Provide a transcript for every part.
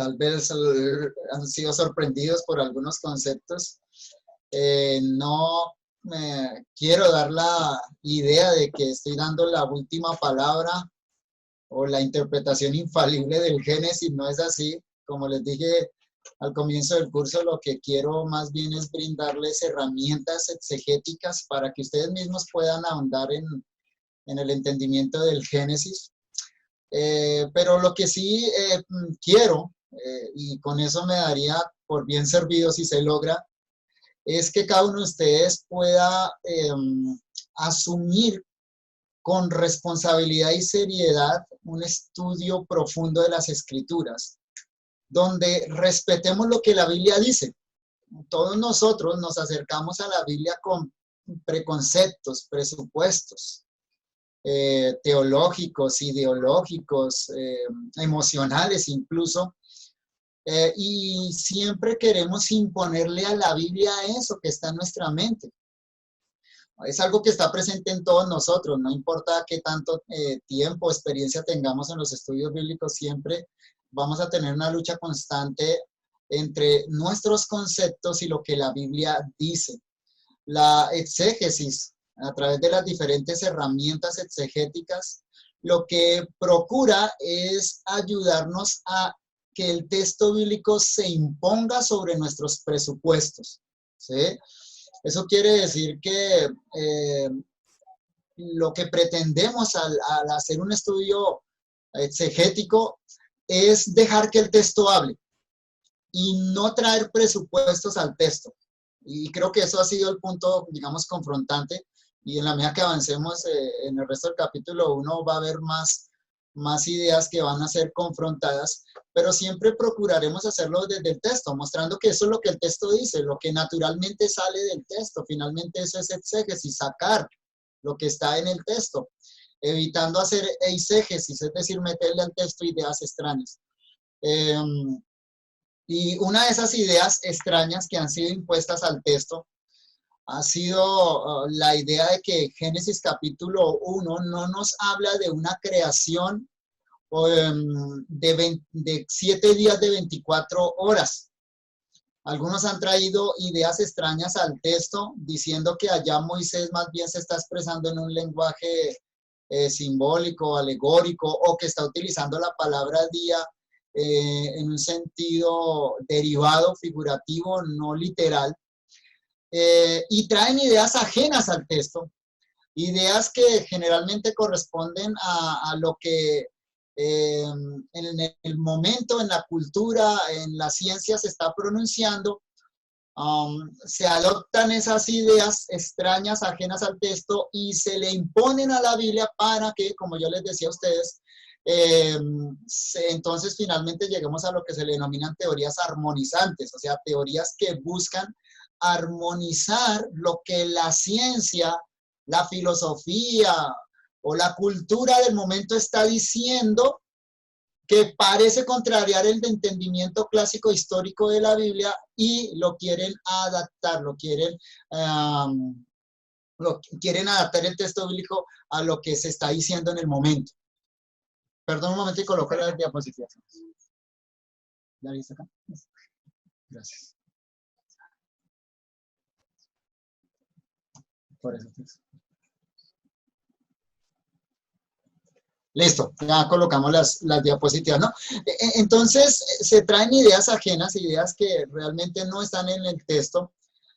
tal vez han sido sorprendidos por algunos conceptos. No me quiero dar la idea de que estoy dando la última palabra o la interpretación infalible del Génesis, no es así. Como les dije al comienzo del curso, lo que quiero más bien es brindarles herramientas exegéticas para que ustedes mismos puedan ahondar en el entendimiento del Génesis. Pero lo que sí quiero, y con eso me daría por bien servido si se logra, es que cada uno de ustedes pueda asumir con responsabilidad y seriedad un estudio profundo de las Escrituras, donde respetemos lo que la Biblia dice. Todos nosotros nos acercamos a la Biblia con preconceptos, presupuestos teológicos, ideológicos, emocionales incluso, y siempre queremos imponerle a la Biblia eso que está en nuestra mente. Es algo que está presente en todos nosotros, no importa qué tanto tiempo o experiencia tengamos en los estudios bíblicos, siempre vamos a tener una lucha constante entre nuestros conceptos y lo que la Biblia dice. La exégesis, a través de las diferentes herramientas exegéticas, lo que procura es ayudarnos a que el texto bíblico se imponga sobre nuestros presupuestos, ¿sí? Eso quiere decir que lo que pretendemos al hacer un estudio exegético es dejar que el texto hable y no traer presupuestos al texto. Y creo que eso ha sido el punto, digamos, confrontante. Y en la medida que avancemos en el resto del capítulo 1 va a haber más ideas que van a ser confrontadas, pero siempre procuraremos hacerlo desde el texto, mostrando que eso es lo que el texto dice, lo que naturalmente sale del texto. Finalmente eso es exégesis, sacar lo que está en el texto, evitando hacer eisegesis, es decir, meterle al texto ideas extrañas. Y una de esas ideas extrañas que han sido impuestas al texto ha sido la idea de que Génesis capítulo 1 no nos habla de una creación de 7 días de 24 horas. Algunos han traído ideas extrañas al texto, diciendo que allá Moisés más bien se está expresando en un lenguaje simbólico, alegórico, o que está utilizando la palabra día en un sentido derivado, figurativo, no literal. Y traen ideas ajenas al texto, ideas que generalmente corresponden a lo que en el momento, en la cultura, en la ciencia se está pronunciando. Se adoptan esas ideas extrañas, ajenas al texto, y se le imponen a la Biblia para que, como yo les decía a ustedes, entonces finalmente lleguemos a lo que se le denominan teorías armonizantes, o sea, teorías que buscan armonizar lo que la ciencia, la filosofía o la cultura del momento está diciendo, que parece contrariar el entendimiento clásico histórico de la Biblia, y lo quieren adaptar, quieren adaptar el texto bíblico a lo que se está diciendo en el momento. Perdón un momento y coloco las diapositivas. ¿Ya viste acá? Gracias. Por eso. Listo, ya colocamos las diapositivas, ¿no? Entonces, se traen ideas ajenas, ideas que realmente no están en el texto,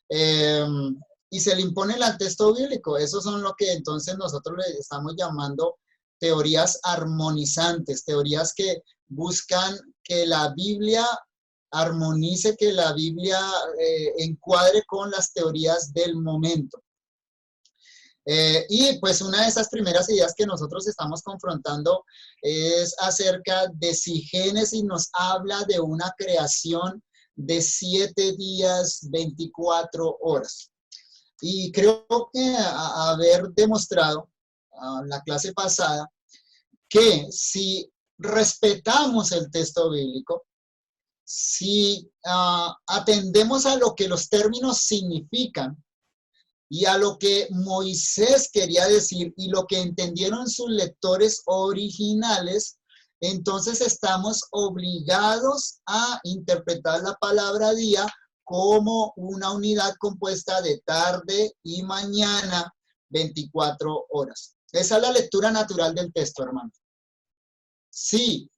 y se le imponen al texto bíblico. Esos son lo que entonces nosotros le estamos llamando teorías armonizantes, teorías que buscan que la Biblia armonice, que la Biblia encuadre con las teorías del momento. Y pues una de esas primeras ideas que nosotros estamos confrontando es acerca de si Génesis nos habla de una creación de 7 días, 24 horas. Y creo que haber demostrado en la clase pasada que si respetamos el texto bíblico, si atendemos a lo que los términos significan, y a lo que Moisés quería decir y lo que entendieron sus lectores originales, entonces estamos obligados a interpretar la palabra día como una unidad compuesta de tarde y mañana, 24 horas. Esa es la lectura natural del texto, hermano. Sí,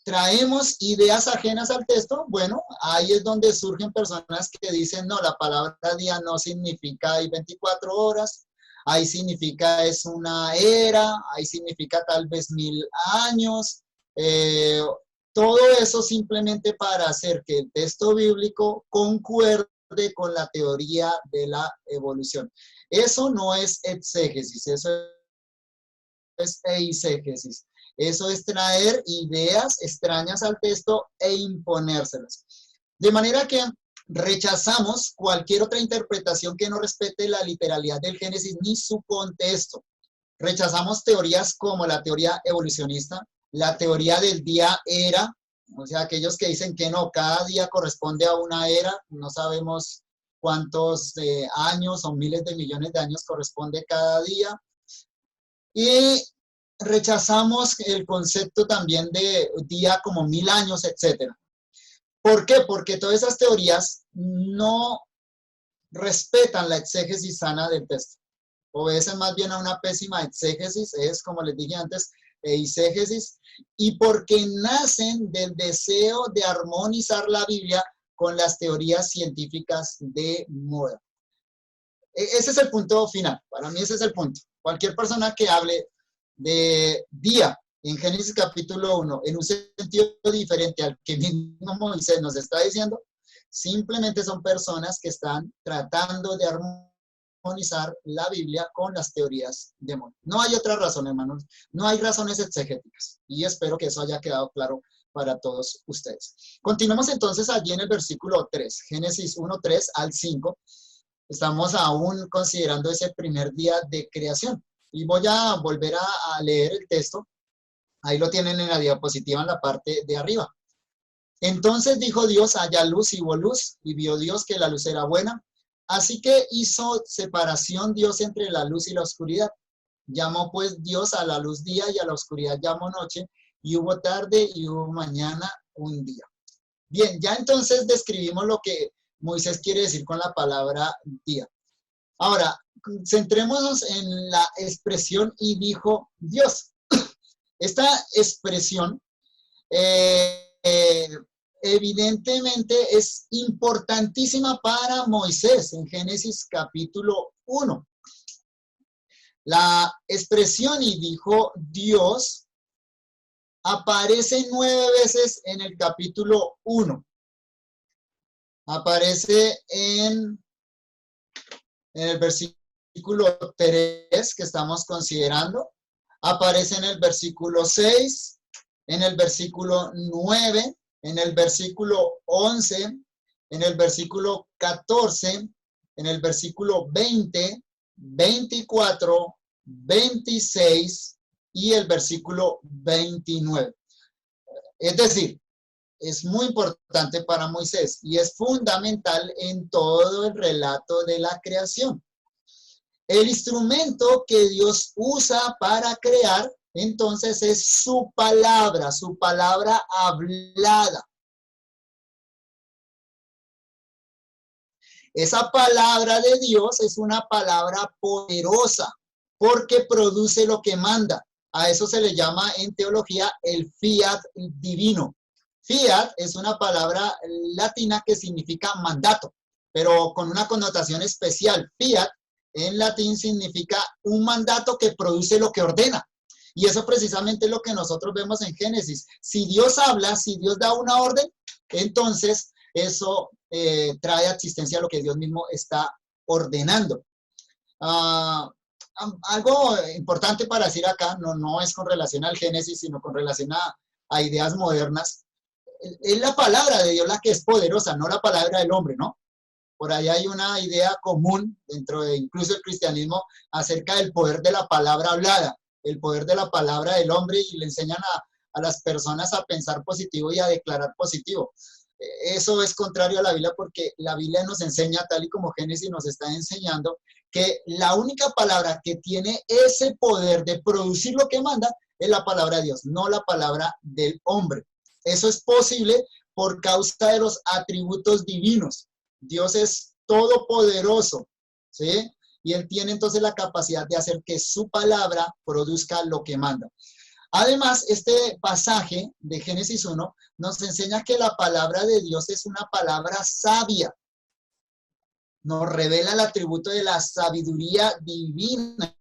traemos ideas ajenas al texto, bueno, ahí es donde surgen personas que dicen, no, la palabra día no significa hay 24 horas, ahí significa es una era, ahí significa tal vez 1000 años, todo eso simplemente para hacer que el texto bíblico concuerde con la teoría de la evolución. Eso no es exégesis, eso es eisegesis. Eso es traer ideas extrañas al texto e imponérselas. De manera que rechazamos cualquier otra interpretación que no respete la literalidad del Génesis ni su contexto. Rechazamos teorías como la teoría evolucionista, la teoría del día era, o sea, aquellos que dicen que no, cada día corresponde a una era, no sabemos cuántos años o miles de millones de años corresponde cada día. Y rechazamos el concepto también de día como 1000 años, etc. ¿Por qué? Porque todas esas teorías no respetan la exégesis sana del texto. Obedecen más bien a una pésima exégesis, es como les dije antes, eisegesis, y porque nacen del deseo de armonizar la Biblia con las teorías científicas de moda. Ese es el punto final, para mí ese es el punto. Cualquier persona que hable de día en Génesis capítulo 1 en un sentido diferente al que mismo Moisés nos está diciendo, simplemente son personas que están tratando de armonizar la Biblia con las teorías de moda. No hay otra razón, hermanos, no hay razones exegéticas, y espero que eso haya quedado claro para todos ustedes. Continuamos entonces allí en el versículo 3, Génesis 1, 3 al 5. Estamos aún considerando ese primer día de creación. Y voy a volver a leer el texto. Ahí lo tienen en la diapositiva en la parte de arriba. Entonces dijo Dios, haya luz y hubo luz, y vio Dios que la luz era buena. Así que hizo separación Dios entre la luz y la oscuridad. Llamó pues Dios a la luz día y a la oscuridad llamó noche, y hubo tarde y hubo mañana un día. Bien, ya entonces describimos lo que Moisés quiere decir con la palabra día. Ahora, centrémonos en la expresión y dijo Dios. Esta expresión evidentemente es importantísima para Moisés en Génesis capítulo 1. La expresión y dijo Dios aparece 9 veces en el capítulo 1. Aparece en el versículo 3 que estamos considerando, aparece en el versículo 6, en el versículo 9, en el versículo 11, en el versículo 14, en el versículo 20, 24, 26 y el versículo 29. Es decir, es muy importante para Moisés y es fundamental en todo el relato de la creación. El instrumento que Dios usa para crear, entonces, es su palabra hablada. Esa palabra de Dios es una palabra poderosa porque produce lo que manda. A eso se le llama en teología el fiat divino. Fiat es una palabra latina que significa mandato, pero con una connotación especial. Fiat en latín significa un mandato que produce lo que ordena. Y eso precisamente es lo que nosotros vemos en Génesis. Si Dios habla, si Dios da una orden, entonces eso trae a existencia lo que Dios mismo está ordenando. Algo importante para decir acá, no es con relación al Génesis, sino con relación a ideas modernas. Es la palabra de Dios la que es poderosa, no la palabra del hombre, ¿no? Por ahí hay una idea común dentro de incluso el cristianismo acerca del poder de la palabra hablada, el poder de la palabra del hombre, y le enseñan a las personas a pensar positivo y a declarar positivo. Eso es contrario a la Biblia porque la Biblia nos enseña, tal y como Génesis nos está enseñando, que la única palabra que tiene ese poder de producir lo que manda es la palabra de Dios, no la palabra del hombre. Eso es posible por causa de los atributos divinos. Dios es todopoderoso, ¿sí? Y Él tiene entonces la capacidad de hacer que su palabra produzca lo que manda. Además, este pasaje de Génesis 1 nos enseña que la palabra de Dios es una palabra sabia. Nos revela el atributo de la sabiduría divina.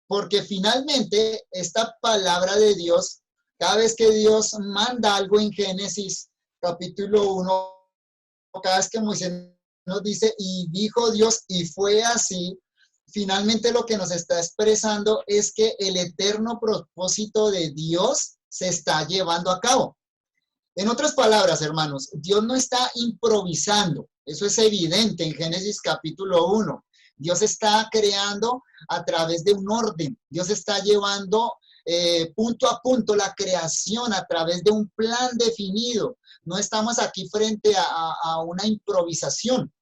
Porque finalmente esta palabra de Dios, cada vez que Dios manda algo en Génesis capítulo 1, cada vez que Moisés nos dice, y dijo Dios, y fue así, finalmente lo que nos está expresando es que el eterno propósito de Dios se está llevando a cabo. En otras palabras, hermanos, Dios no está improvisando. Eso es evidente en Génesis capítulo 1. Dios está creando a través de un orden. Dios está llevando punto a punto la creación a través de un plan definido. No estamos aquí frente a una improvisación.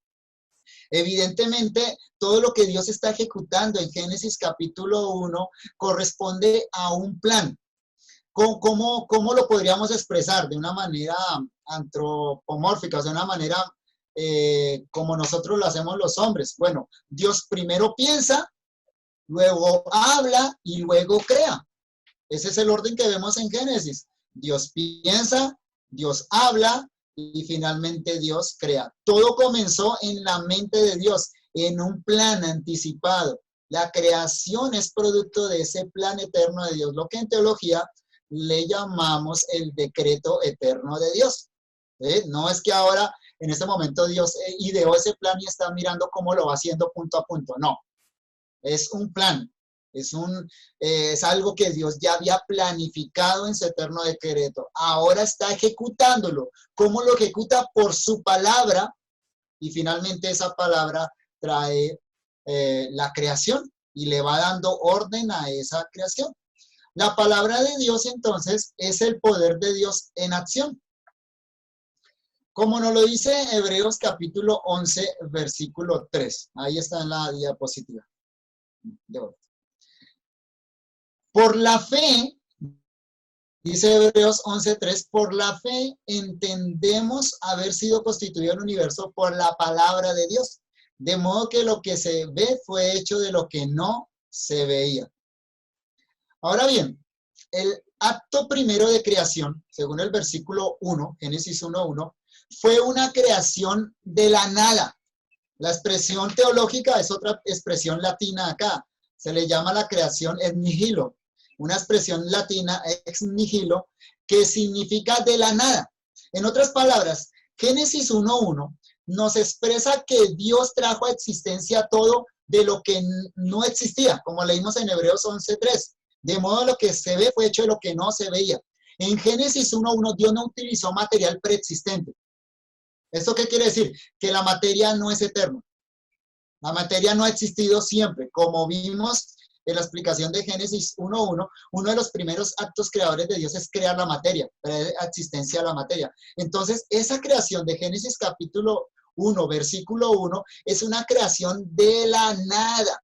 Evidentemente, todo lo que Dios está ejecutando en Génesis capítulo 1 corresponde a un plan. ¿Cómo lo podríamos expresar? De una manera antropomórfica, o sea, de una manera como nosotros lo hacemos los hombres. Bueno, Dios primero piensa, luego habla y luego crea. Ese es el orden que vemos en Génesis. Dios piensa, Dios habla y finalmente Dios crea. Todo comenzó en la mente de Dios, en un plan anticipado. La creación es producto de ese plan eterno de Dios, lo que en teología le llamamos el decreto eterno de Dios. No es que ahora, en este momento, Dios ideó ese plan y está mirando cómo lo va haciendo punto a punto. No, es un plan, es algo que Dios ya había planificado en su eterno decreto. Ahora está ejecutándolo. ¿Cómo lo ejecuta? Por su palabra, y finalmente esa palabra trae la creación y le va dando orden a esa creación. La palabra de Dios, entonces, es el poder de Dios en acción. Como nos lo dice Hebreos capítulo 11, versículo 3. Ahí está en la diapositiva. Por la fe, dice Hebreos 11:3, por la fe entendemos haber sido constituido el universo por la palabra de Dios. De modo que lo que se ve fue hecho de lo que no se veía. Ahora bien, el acto primero de creación, según el versículo 1, Génesis 1:1, fue una creación de la nada. La expresión teológica es otra expresión latina acá. Se le llama la creación ex nihilo. Una expresión latina, ex nihilo, que significa de la nada. En otras palabras, Génesis 1:1 nos expresa que Dios trajo a existencia todo de lo que no existía, como leímos en Hebreos 11:3. De modo lo que se ve fue hecho de lo que no se veía. En Génesis 1:1 Dios no utilizó material preexistente. ¿Esto qué quiere decir? Que la materia no es eterna. La materia no ha existido siempre. Como vimos en la explicación de Génesis 1:1, uno de los primeros actos creadores de Dios es crear la materia, traer existencia a la materia. Entonces, esa creación de Génesis capítulo 1, versículo 1, es una creación de la nada.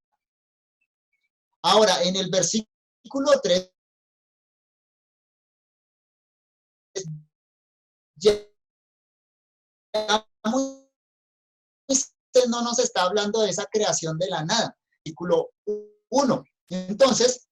Ahora, en el versículo 3, ya no nos está hablando de esa creación de la nada. Versículo 1. Entonces,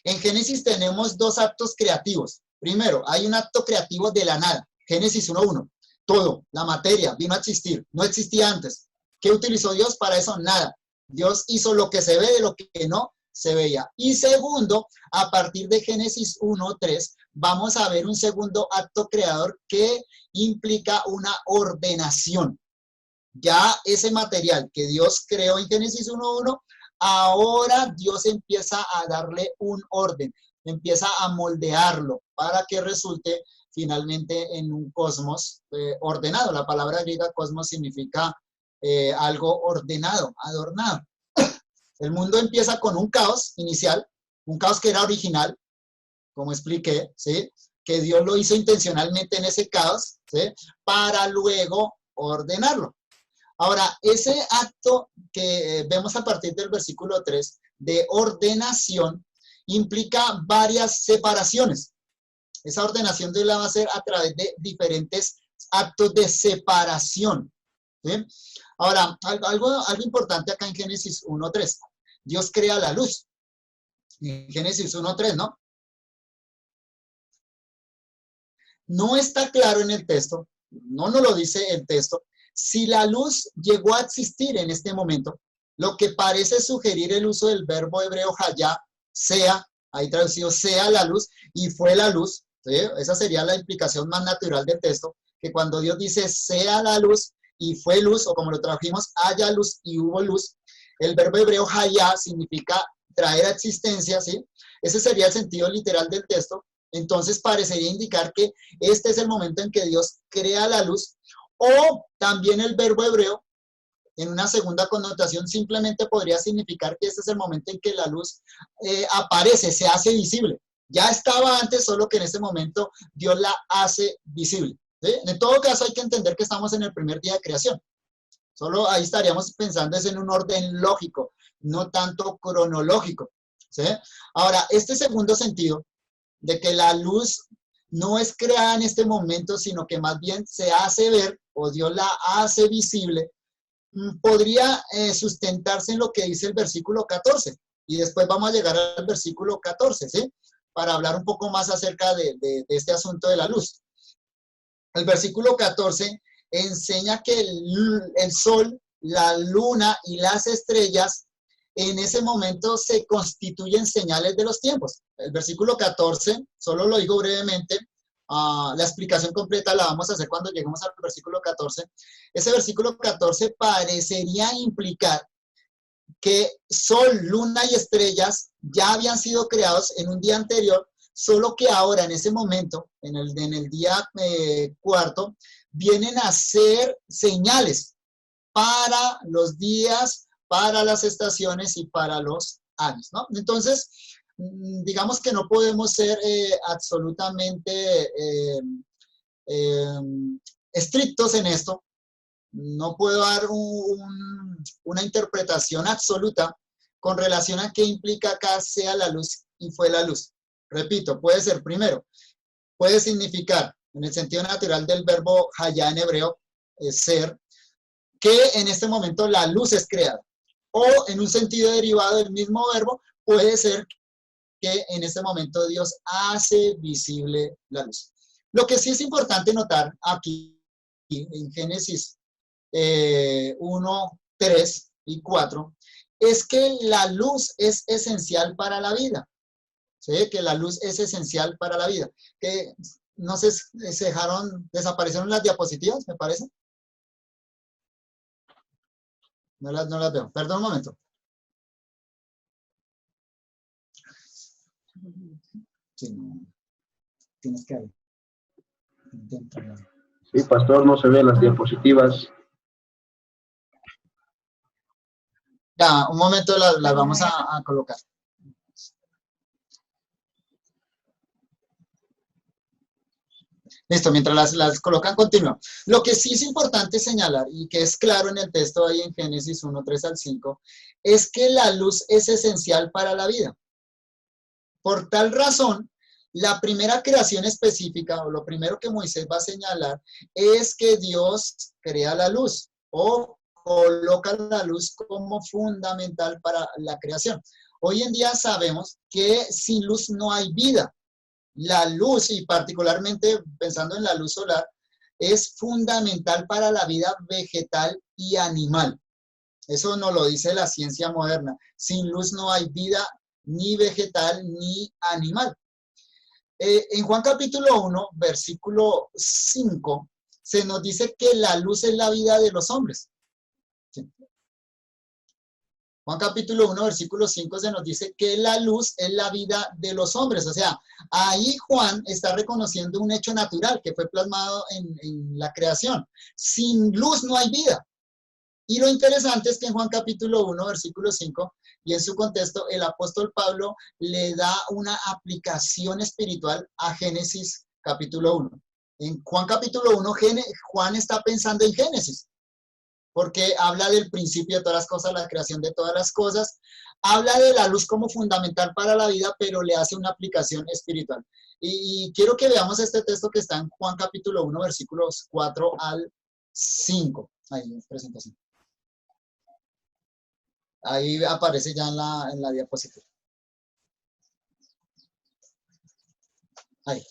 en Génesis tenemos dos actos creativos. Primero, hay un acto creativo de la nada. Génesis 1:1. Todo, la materia, vino a existir. No existía antes. ¿Qué utilizó Dios para eso? Nada. Dios hizo lo que se ve de lo que no se veía. Y segundo, a partir de Génesis 1:3, vamos a ver un segundo acto creador que implica una ordenación. Ya ese material que Dios creó en Génesis 1:1, ahora Dios empieza a darle un orden, empieza a moldearlo para que resulte finalmente en un cosmos ordenado. La palabra griega cosmos significa algo ordenado, adornado. El mundo empieza con un caos inicial, un caos que era original, como expliqué, ¿sí? Que Dios lo hizo intencionalmente en ese caos, ¿sí? Para luego ordenarlo. Ahora, ese acto que vemos a partir del versículo 3 de ordenación implica varias separaciones. Esa ordenación Dios la va a hacer a través de diferentes actos de separación. ¿Sí? Ahora, algo importante acá en Génesis 1:3. Dios crea la luz. En Génesis 1:3, ¿no? No está claro en el texto, no nos lo dice el texto, si la luz llegó a existir en este momento, lo que parece sugerir el uso del verbo hebreo hayá, sea, ahí traducido sea la luz, y fue la luz. ¿Sí? Esa sería la implicación más natural del texto, que cuando Dios dice sea la luz y fue luz, o como lo tradujimos, haya luz y hubo luz, el verbo hebreo hayá significa traer a existencia, ¿sí? Ese sería el sentido literal del texto. Entonces parecería indicar que este es el momento en que Dios crea la luz, o también el verbo hebreo, en una segunda connotación, simplemente podría significar que este es el momento en que la luz aparece, se hace visible. Ya estaba antes, solo que en ese momento Dios la hace visible. ¿Sí? En todo caso hay que entender que estamos en el primer día de creación. Solo ahí estaríamos pensando en un orden lógico, no tanto cronológico. ¿Sí? Ahora, este segundo sentido, de que la luz no es creada en este momento, sino que más bien se hace ver, o Dios la hace visible, podría sustentarse en lo que dice el versículo 14. Y después vamos a llegar al versículo 14, ¿sí? Para hablar un poco más acerca de este asunto de la luz. El versículo 14 enseña que el sol, la luna y las estrellas en ese momento se constituyen señales de los tiempos. El versículo 14, solo lo digo brevemente, la explicación completa la vamos a hacer cuando lleguemos al versículo 14. Ese versículo 14 parecería implicar que sol, luna y estrellas ya habían sido creados en un día anterior, solo que ahora, en ese momento, en el día cuarto, vienen a ser señales para los días, para las estaciones y para los años, ¿no? Entonces, digamos que no podemos ser absolutamente estrictos en esto. No puedo dar una interpretación absoluta con relación a qué implica acá sea la luz y fue la luz. Repito, puede ser primero, puede significar, en el sentido natural del verbo hayá en hebreo, ser, que en este momento la luz es creada. O en un sentido derivado del mismo verbo, puede ser que en este momento Dios hace visible la luz. Lo que sí es importante notar aquí en Génesis 1, 3 y 4 es que la luz es esencial para la vida. ¿Sí? Que la luz es esencial para la vida. Que no sé, desaparecieron las diapositivas, me parece. No las veo. Perdón un momento. Sí, no. Tienes que ver. Sí, pastor, no se ven las diapositivas. Ya, un momento las vamos a colocar. Listo, mientras las colocan, continúa. Lo que sí es importante señalar, y que es claro en el texto ahí en Génesis 1, 3 al 5, es que la luz es esencial para la vida. Por tal razón, la primera creación específica, o lo primero que Moisés va a señalar, es que Dios crea la luz, o coloca la luz como fundamental para la creación. Hoy en día sabemos que sin luz no hay vida. La luz, y particularmente pensando en la luz solar, es fundamental para la vida vegetal y animal. Eso nos lo dice la ciencia moderna. Sin luz no hay vida ni vegetal ni animal. En Juan capítulo 1, versículo 5, se nos dice que la luz es la vida de los hombres. ¿Sí? Juan capítulo 1, versículo 5 se nos dice que la luz es la vida de los hombres. O sea, ahí Juan está reconociendo un hecho natural que fue plasmado en la creación. Sin luz no hay vida. Y lo interesante es que en Juan capítulo 1, versículo 5, y en su contexto, el apóstol Pablo le da una aplicación espiritual a Génesis capítulo 1. En Juan capítulo 1, Juan está pensando en Génesis, porque habla del principio de todas las cosas, la creación de todas las cosas. habla de la luz como fundamental para la vida, pero le hace una aplicación espiritual. Y quiero que veamos este texto que está en Juan capítulo 1, versículos 4 al 5. Ahí en presentación. Ahí aparece ya en la diapositiva. Ahí.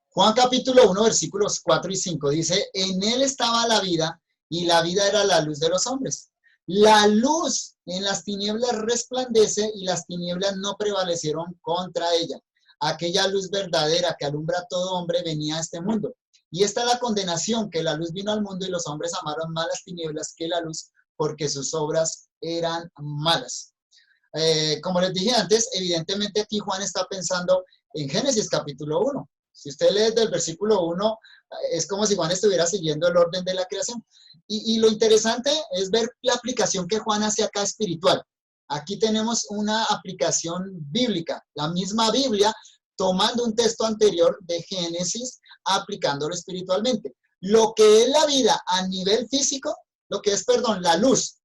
Juan capítulo 1, versículos 4 y 5 dice, en él estaba la vida y la vida era la luz de los hombres. La luz en las tinieblas resplandece y las tinieblas no prevalecieron contra ella. Aquella luz verdadera que alumbra a todo hombre venía a este mundo. Y esta es la condenación, que la luz vino al mundo y los hombres amaron más las tinieblas que la luz porque sus obras eran malas. Como les dije antes, evidentemente aquí Juan está pensando en Génesis capítulo 1. Si usted lee desde el versículo 1, es como si Juan estuviera siguiendo el orden de la creación. Y lo interesante es ver la aplicación que Juan hace acá espiritual. Aquí tenemos una aplicación bíblica, la misma Biblia, tomando un texto anterior de Génesis, aplicándolo espiritualmente. Lo que es la vida a nivel físico, la luz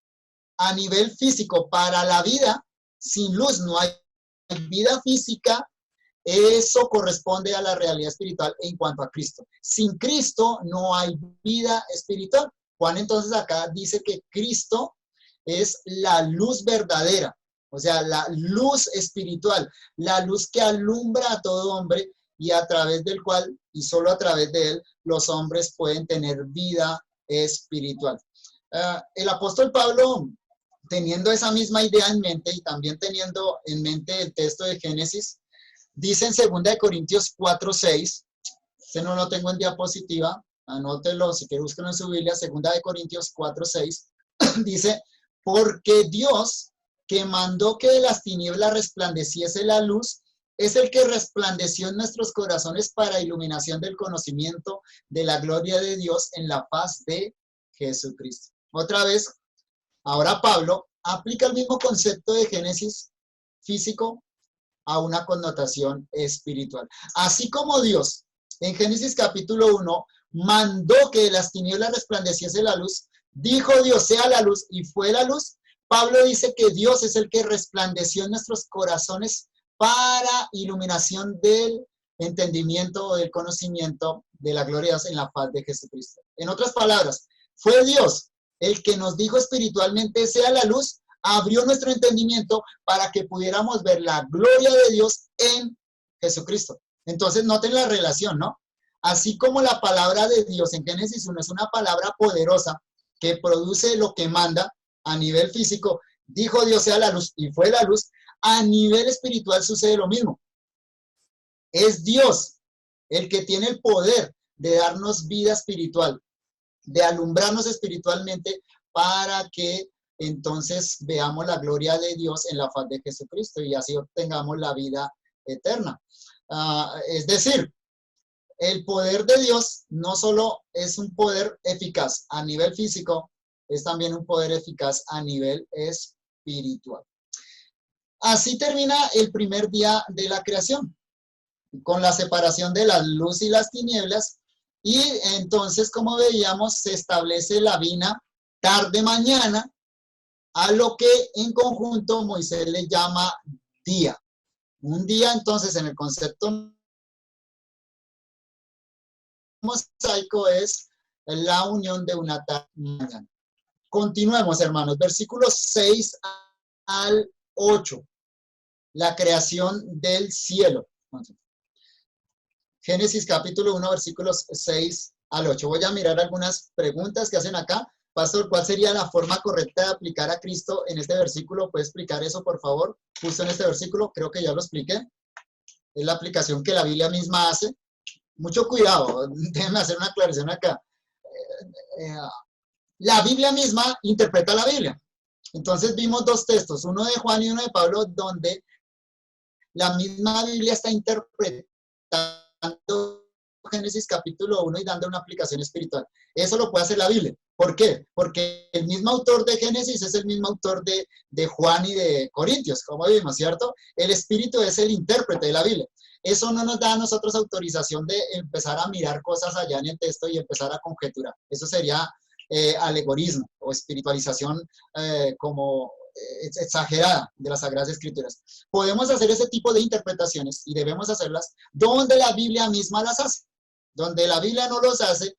a nivel físico para la vida, sin luz no hay vida física. Eso corresponde a la realidad espiritual en cuanto a Cristo. Sin Cristo no hay vida espiritual. Juan entonces acá dice que Cristo es la luz verdadera, o sea, la luz espiritual, la luz que alumbra a todo hombre y a través del cual, y solo a través de él, los hombres pueden tener vida espiritual. El apóstol Pablo, teniendo esa misma idea en mente y también teniendo en mente el texto de Génesis, dice en 2 Corintios 4:6, este no lo tengo en diapositiva, anótelo, si quiere búsquenlo en su Biblia, 2 Corintios 4:6, dice, porque Dios, que mandó que de las tinieblas resplandeciese la luz, es el que resplandeció en nuestros corazones para iluminación del conocimiento de la gloria de Dios en la faz de Jesucristo. Otra vez, ahora Pablo aplica el mismo concepto de Génesis físico a una connotación espiritual. Así como Dios en Génesis capítulo 1 mandó que de las tinieblas resplandeciese la luz, dijo Dios sea la luz y fue la luz, Pablo dice que Dios es el que resplandeció en nuestros corazones para iluminación del entendimiento o del conocimiento de la gloria de Dios en la faz de Jesucristo. En otras palabras, fue Dios el que nos dijo espiritualmente sea la luz, abrió nuestro entendimiento para que pudiéramos ver la gloria de Dios en Jesucristo. Entonces, noten la relación, ¿no? Así como la palabra de Dios en Génesis 1 es una palabra poderosa que produce lo que manda a nivel físico, dijo Dios sea la luz y fue la luz, a nivel espiritual sucede lo mismo. Es Dios el que tiene el poder de darnos vida espiritual, de alumbrarnos espiritualmente para que entonces veamos la gloria de Dios en la faz de Jesucristo y así obtengamos la vida eterna. Es decir, el poder de Dios no solo es un poder eficaz a nivel físico, es también un poder eficaz a nivel espiritual. Así termina el primer día de la creación, con la separación de la luz y las tinieblas, y entonces, como veíamos, se establece la vida tarde-mañana, a lo que en conjunto Moisés le llama día. Un día, entonces, en el concepto mosaico es la unión de una tarde y mañana. Continuemos, hermanos, versículos 6 al 8. La creación del cielo. Génesis capítulo 1, versículos 6 al 8. Voy a mirar algunas preguntas que hacen acá. Pastor, ¿cuál sería la forma correcta de aplicar a Cristo en este versículo? ¿Puede explicar eso, por favor? Justo en este versículo, creo que ya lo expliqué. Es la aplicación que la Biblia misma hace. Mucho cuidado, déjenme hacer una aclaración acá. La Biblia misma interpreta la Biblia. Entonces vimos dos textos, uno de Juan y uno de Pablo, donde la misma Biblia está interpretando Génesis capítulo 1 y dando una aplicación espiritual. Eso lo puede hacer la Biblia. ¿Por qué? Porque el mismo autor de Génesis es el mismo autor de Juan y de Corintios, como vimos, ¿cierto? El Espíritu es el intérprete de la Biblia. Eso no nos da a nosotros autorización de empezar a mirar cosas allá en el texto y empezar a conjeturar. Eso sería alegorismo o espiritualización como exagerada de las Sagradas Escrituras. Podemos hacer ese tipo de interpretaciones y debemos hacerlas donde la Biblia misma las hace. Donde la Biblia no los hace,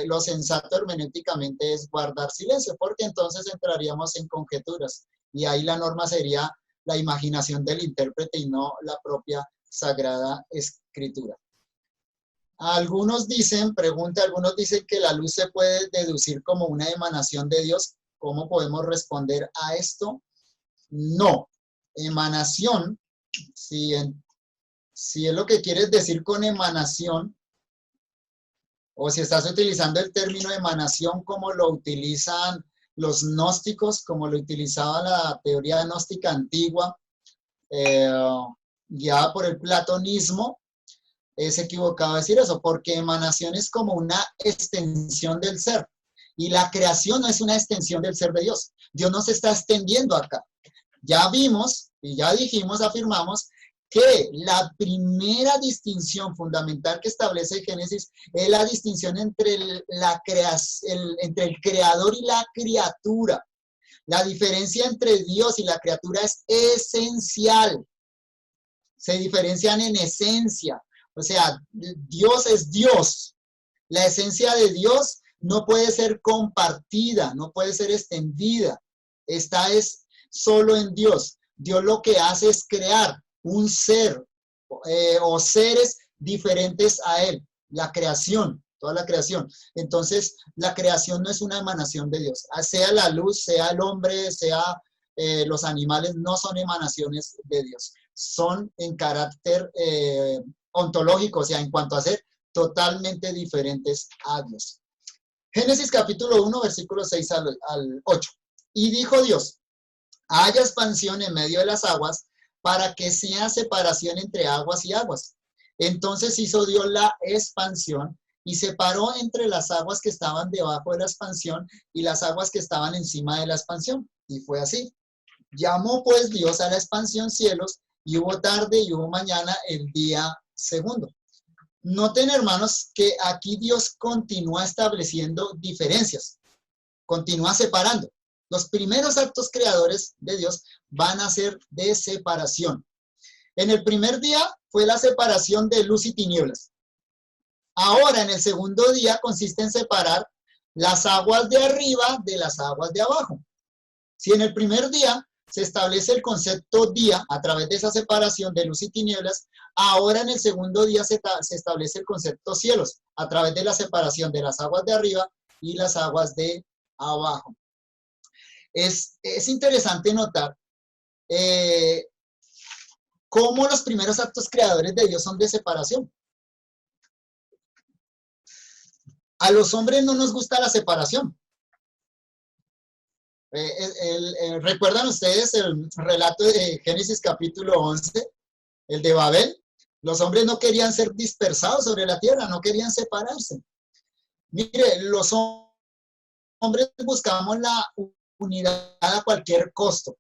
lo sensato hermenéuticamente es guardar silencio, porque entonces entraríamos en conjeturas y ahí la norma sería la imaginación del intérprete y no la propia Sagrada Escritura. Algunos dicen que la luz se puede deducir como una emanación de Dios. ¿Cómo podemos responder a esto? No. Emanación, si es lo que quieres decir con emanación, o si estás utilizando el término emanación como lo utilizan los gnósticos, como lo utilizaba la teoría gnóstica antigua, guiada por el platonismo, es equivocado decir eso, porque emanación es como una extensión del ser. Y la creación no es una extensión del ser de Dios. Dios no se está extendiendo acá. Ya vimos y ya dijimos, afirmamos, que la primera distinción fundamental que establece Génesis es la distinción entre entre el creador y la criatura. La diferencia entre Dios y la criatura es esencial. Se diferencian en esencia. O sea, Dios es Dios. La esencia de Dios no puede ser compartida, no puede ser extendida. Esta es solo en Dios. Dios lo que hace es crear un ser o seres diferentes a Él. La creación, toda la creación. Entonces, la creación no es una emanación de Dios. Sea la luz, sea el hombre, sea los animales, no son emanaciones de Dios. Son en carácter ontológico, o sea, en cuanto a ser totalmente diferentes a Dios. Génesis capítulo 1, versículos 6 al 8. Y dijo Dios, haya expansión en medio de las aguas para que sea separación entre aguas y aguas. Entonces hizo Dios la expansión y separó entre las aguas que estaban debajo de la expansión y las aguas que estaban encima de la expansión. Y fue así. Llamó pues Dios a la expansión cielos, y hubo tarde y hubo mañana el día segundo. Noten, hermanos, que aquí Dios continúa estableciendo diferencias, continúa separando. Los primeros actos creadores de Dios van a ser de separación. En el primer día fue la separación de luz y tinieblas. Ahora, en el segundo día, consiste en separar las aguas de arriba de las aguas de abajo. Si en el primer día se establece el concepto día a través de esa separación de luz y tinieblas, ahora en el segundo día se establece el concepto cielos a través de la separación de las aguas de arriba y las aguas de abajo. Es interesante notar cómo los primeros actos creadores de Dios son de separación. A los hombres no nos gusta la separación. ¿Recuerdan ustedes el relato de Génesis capítulo 11, el de Babel? Los hombres no querían ser dispersados sobre la tierra, no querían separarse. Mire, los hombres buscamos la unidad a cualquier costo.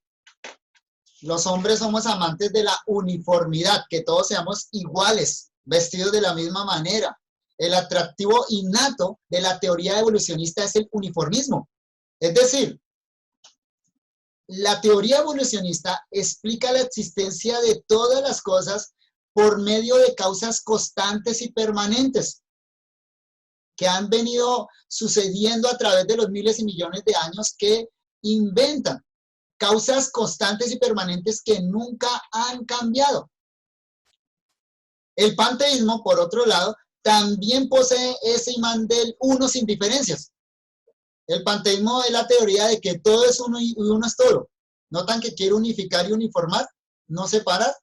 Los hombres somos amantes de la uniformidad, que todos seamos iguales, vestidos de la misma manera. El atractivo innato de la teoría evolucionista es el uniformismo. Es decir, la teoría evolucionista explica la existencia de todas las cosas por medio de causas constantes y permanentes que han venido sucediendo a través de los miles y millones de años, que inventan causas constantes y permanentes que nunca han cambiado. El panteísmo, por otro lado, también posee ese imán del uno sin diferencias. El panteísmo es la teoría de que todo es uno y uno es todo. ¿Notan que quiere unificar y uniformar, no separar?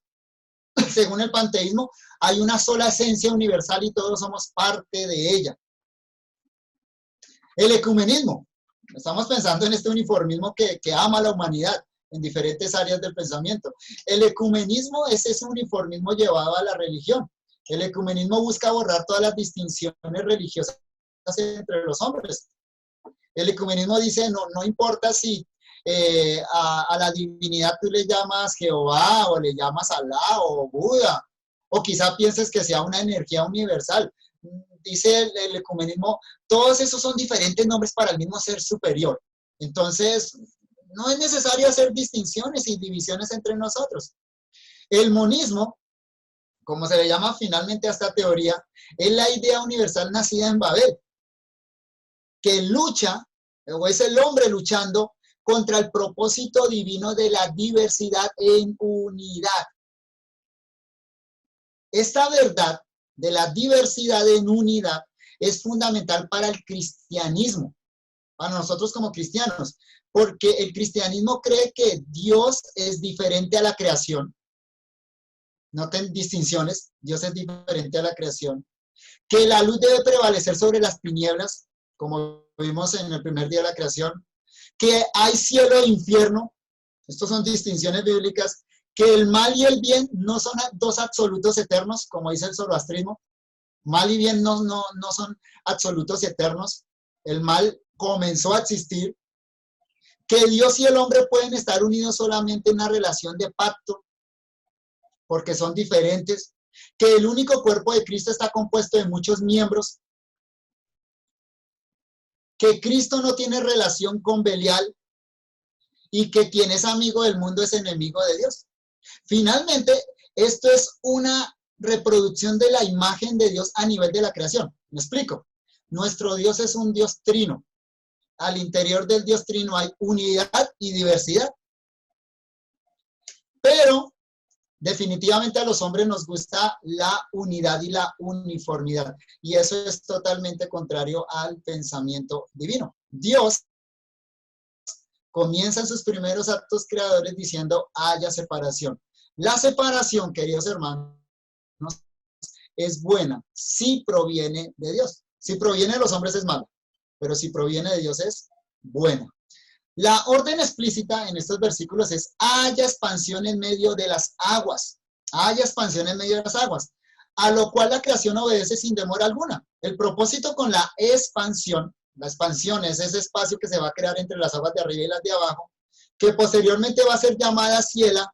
Según el panteísmo, hay una sola esencia universal y todos somos parte de ella. El ecumenismo. Estamos pensando en este uniformismo que ama a la humanidad en diferentes áreas del pensamiento. El ecumenismo es ese uniformismo llevado a la religión. El ecumenismo busca borrar todas las distinciones religiosas entre los hombres. El ecumenismo dice, no importa si a la divinidad tú le llamas Jehová, o le llamas Alá, o Buda, o quizá pienses que sea una energía universal. Dice el ecumenismo, todos esos son diferentes nombres para el mismo ser superior. Entonces, no es necesario hacer distinciones y divisiones entre nosotros. El monismo, como se le llama finalmente a esta teoría, es la idea universal nacida en Babel, que lucha, o es el hombre luchando contra el propósito divino de la diversidad en unidad. Esta verdad de la diversidad en unidad es fundamental para el cristianismo, para nosotros como cristianos, porque el cristianismo cree que Dios es diferente a la creación. Noten distinciones, Dios es diferente a la creación. Que la luz debe prevalecer sobre las tinieblas, como vimos en el primer día de la creación. Que hay cielo e infierno, estos son distinciones bíblicas. Que el mal y el bien no son dos absolutos eternos, como dice el zoroastrismo. Mal y bien no son absolutos eternos. El mal comenzó a existir. Que Dios y el hombre pueden estar unidos solamente en una relación de pacto, porque son diferentes. Que el único cuerpo de Cristo está compuesto de muchos miembros. Que Cristo no tiene relación con Belial y que quien es amigo del mundo es enemigo de Dios. Finalmente, esto es una reproducción de la imagen de Dios a nivel de la creación. ¿Me explico? Nuestro Dios es un Dios trino. Al interior del Dios trino hay unidad y diversidad. Pero definitivamente a los hombres nos gusta la unidad y la uniformidad. Y eso es totalmente contrario al pensamiento divino. Dios comienza en sus primeros actos creadores diciendo haya separación. La separación, queridos hermanos, es buena si proviene de Dios. Si proviene de los hombres es mala, pero si proviene de Dios es buena. La orden explícita en estos versículos es haya expansión en medio de las aguas. Haya expansión en medio de las aguas. A lo cual la creación obedece sin demora alguna. El propósito con la expansión es ese espacio que se va a crear entre las aguas de arriba y las de abajo, que posteriormente va a ser llamada cielos,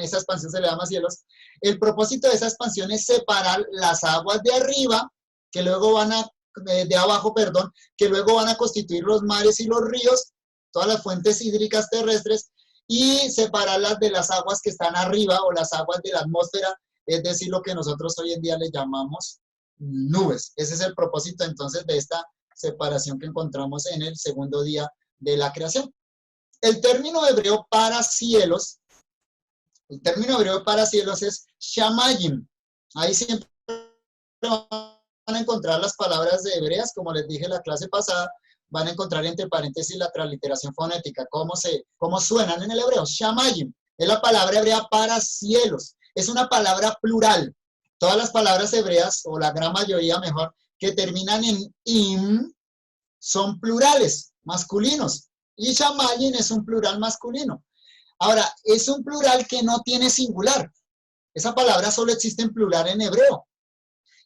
esa expansión se le llama cielos. El propósito de esa expansión es separar las aguas de arriba, que luego de abajo, que luego van a constituir los mares y los ríos, todas las fuentes hídricas terrestres, y separarlas de las aguas que están arriba o las aguas de la atmósfera, es decir, lo que nosotros hoy en día le llamamos nubes. Ese es el propósito entonces de esta separación que encontramos en el segundo día de la creación. El término hebreo para cielos es shamayim. Ahí siempre van a encontrar las palabras de hebreas, como les dije en la clase pasada, van a encontrar entre paréntesis la transliteración fonética, cómo suenan en el hebreo. Shamayim es la palabra hebrea para cielos. Es una palabra plural. Todas las palabras hebreas, o la gran mayoría mejor, que terminan en im, son plurales, masculinos. Y shamayim es un plural masculino. Ahora, es un plural que no tiene singular. Esa palabra solo existe en plural en hebreo.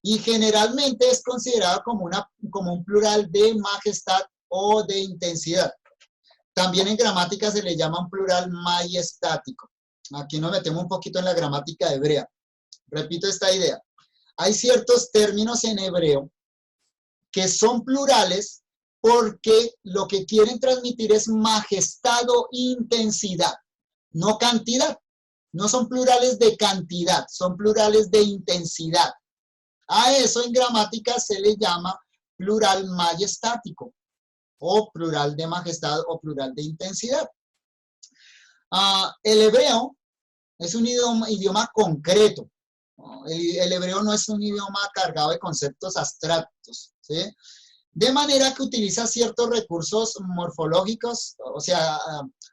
Y generalmente es considerada como un plural de majestad o de intensidad. También en gramática se le llama un plural majestático. Aquí nos metemos un poquito en la gramática hebrea. Repito esta idea. Hay ciertos términos en hebreo que son plurales porque lo que quieren transmitir es majestad o intensidad, no cantidad. No son plurales de cantidad, son plurales de intensidad. A eso en gramática se le llama plural majestático, o plural de majestad, o plural de intensidad. El hebreo es un idioma concreto. El hebreo no es un idioma cargado de conceptos abstractos, ¿sí? De manera que utiliza ciertos recursos morfológicos, o sea,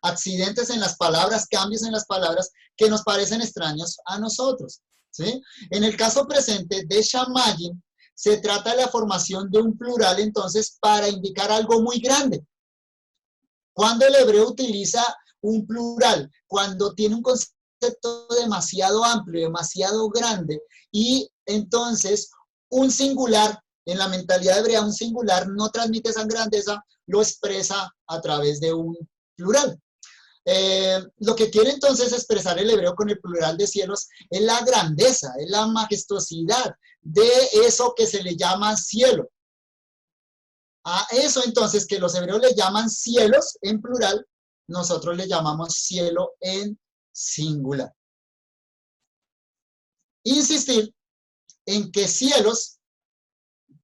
accidentes en las palabras, cambios en las palabras que nos parecen extraños a nosotros, ¿sí? En el caso presente de shamayim, se trata de la formación de un plural, entonces, para indicar algo muy grande. Cuando el hebreo utiliza un plural, cuando tiene un concepto demasiado amplio, demasiado grande, y entonces un singular, en la mentalidad hebrea, un singular no transmite esa grandeza, lo expresa a través de un plural. Lo que quiere entonces expresar el hebreo con el plural de cielos es la grandeza, es la majestuosidad de eso que se le llama cielo. A eso entonces que los hebreos le llaman cielos en plural, nosotros le llamamos cielo en singular. Insistir en que cielos,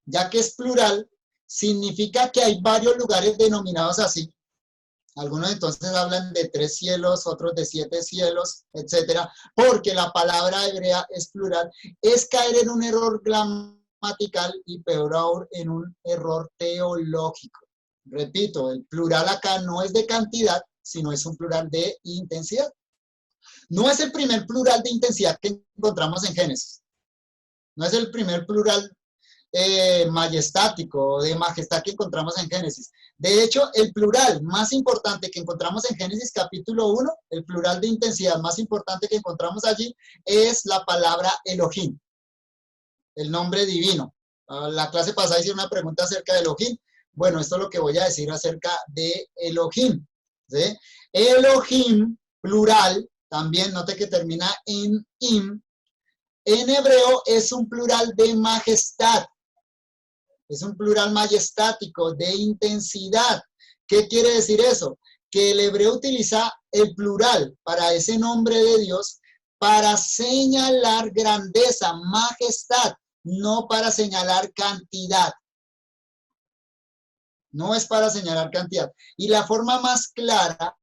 ya que es plural, significa que hay varios lugares denominados así. Algunos entonces hablan de 3 cielos, otros de 7 cielos, etcétera, porque la palabra hebrea es plural, es caer en un error gramatical y peor aún en un error teológico. Repito, el plural acá no es de cantidad, sino es un plural de intensidad. No es el primer plural de intensidad que encontramos en Génesis. No es el primer plural majestático, de majestad que encontramos en Génesis. De hecho, el plural más importante que encontramos en Génesis capítulo 1, el plural de intensidad más importante que encontramos allí, es la palabra Elohim, el nombre divino. La clase pasada hice una pregunta acerca de Elohim. Bueno, esto es lo que voy a decir acerca de Elohim, ¿sí? Elohim, plural, también note que termina en im. En hebreo es un plural de majestad. Es un plural majestático, de intensidad. ¿Qué quiere decir eso? Que el hebreo utiliza el plural para ese nombre de Dios para señalar grandeza, majestad, no para señalar cantidad. No es para señalar cantidad. Y la forma más clara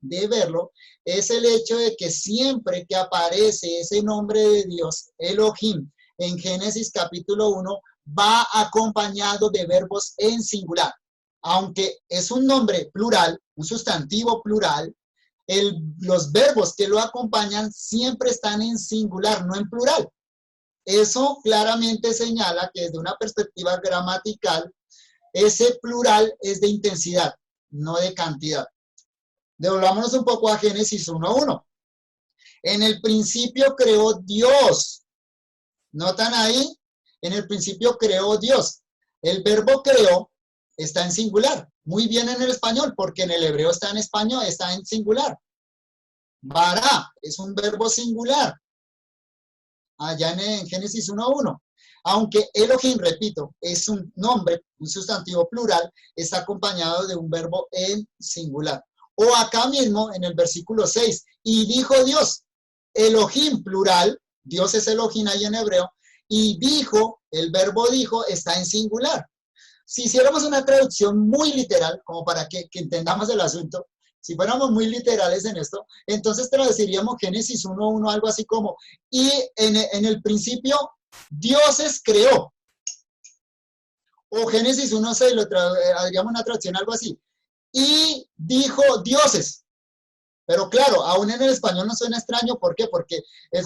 de verlo es el hecho de que siempre que aparece ese nombre de Dios, Elohim, en Génesis capítulo 1, va acompañado de verbos en singular. Aunque es un nombre plural, un sustantivo plural, los verbos que lo acompañan siempre están en singular, no en plural. Eso claramente señala que desde una perspectiva gramatical, ese plural es de intensidad, no de cantidad. Devolvámonos un poco a Génesis 1:1. En el principio creó Dios. ¿Notan ahí? En el principio creó Dios. El verbo creó está en singular. Muy bien en el español, porque en el hebreo está en español, está en singular. Bará es un verbo singular. Allá en Génesis 1:1. Aunque Elohim, repito, es un nombre, un sustantivo plural, está acompañado de un verbo en singular. O acá mismo en el versículo 6, y dijo Dios, Elohim plural, Dios es Elohim ahí en hebreo, y dijo, el verbo dijo, está en singular. Si hiciéramos una traducción muy literal, como para que entendamos el asunto, si fuéramos muy literales en esto, entonces traduciríamos Génesis 1:1 algo así como, y en el principio Dioses creó. O Génesis 1:6, haríamos una traducción algo así. Y dijo dioses. Pero claro, aún en el español no suena extraño. ¿Por qué? Porque el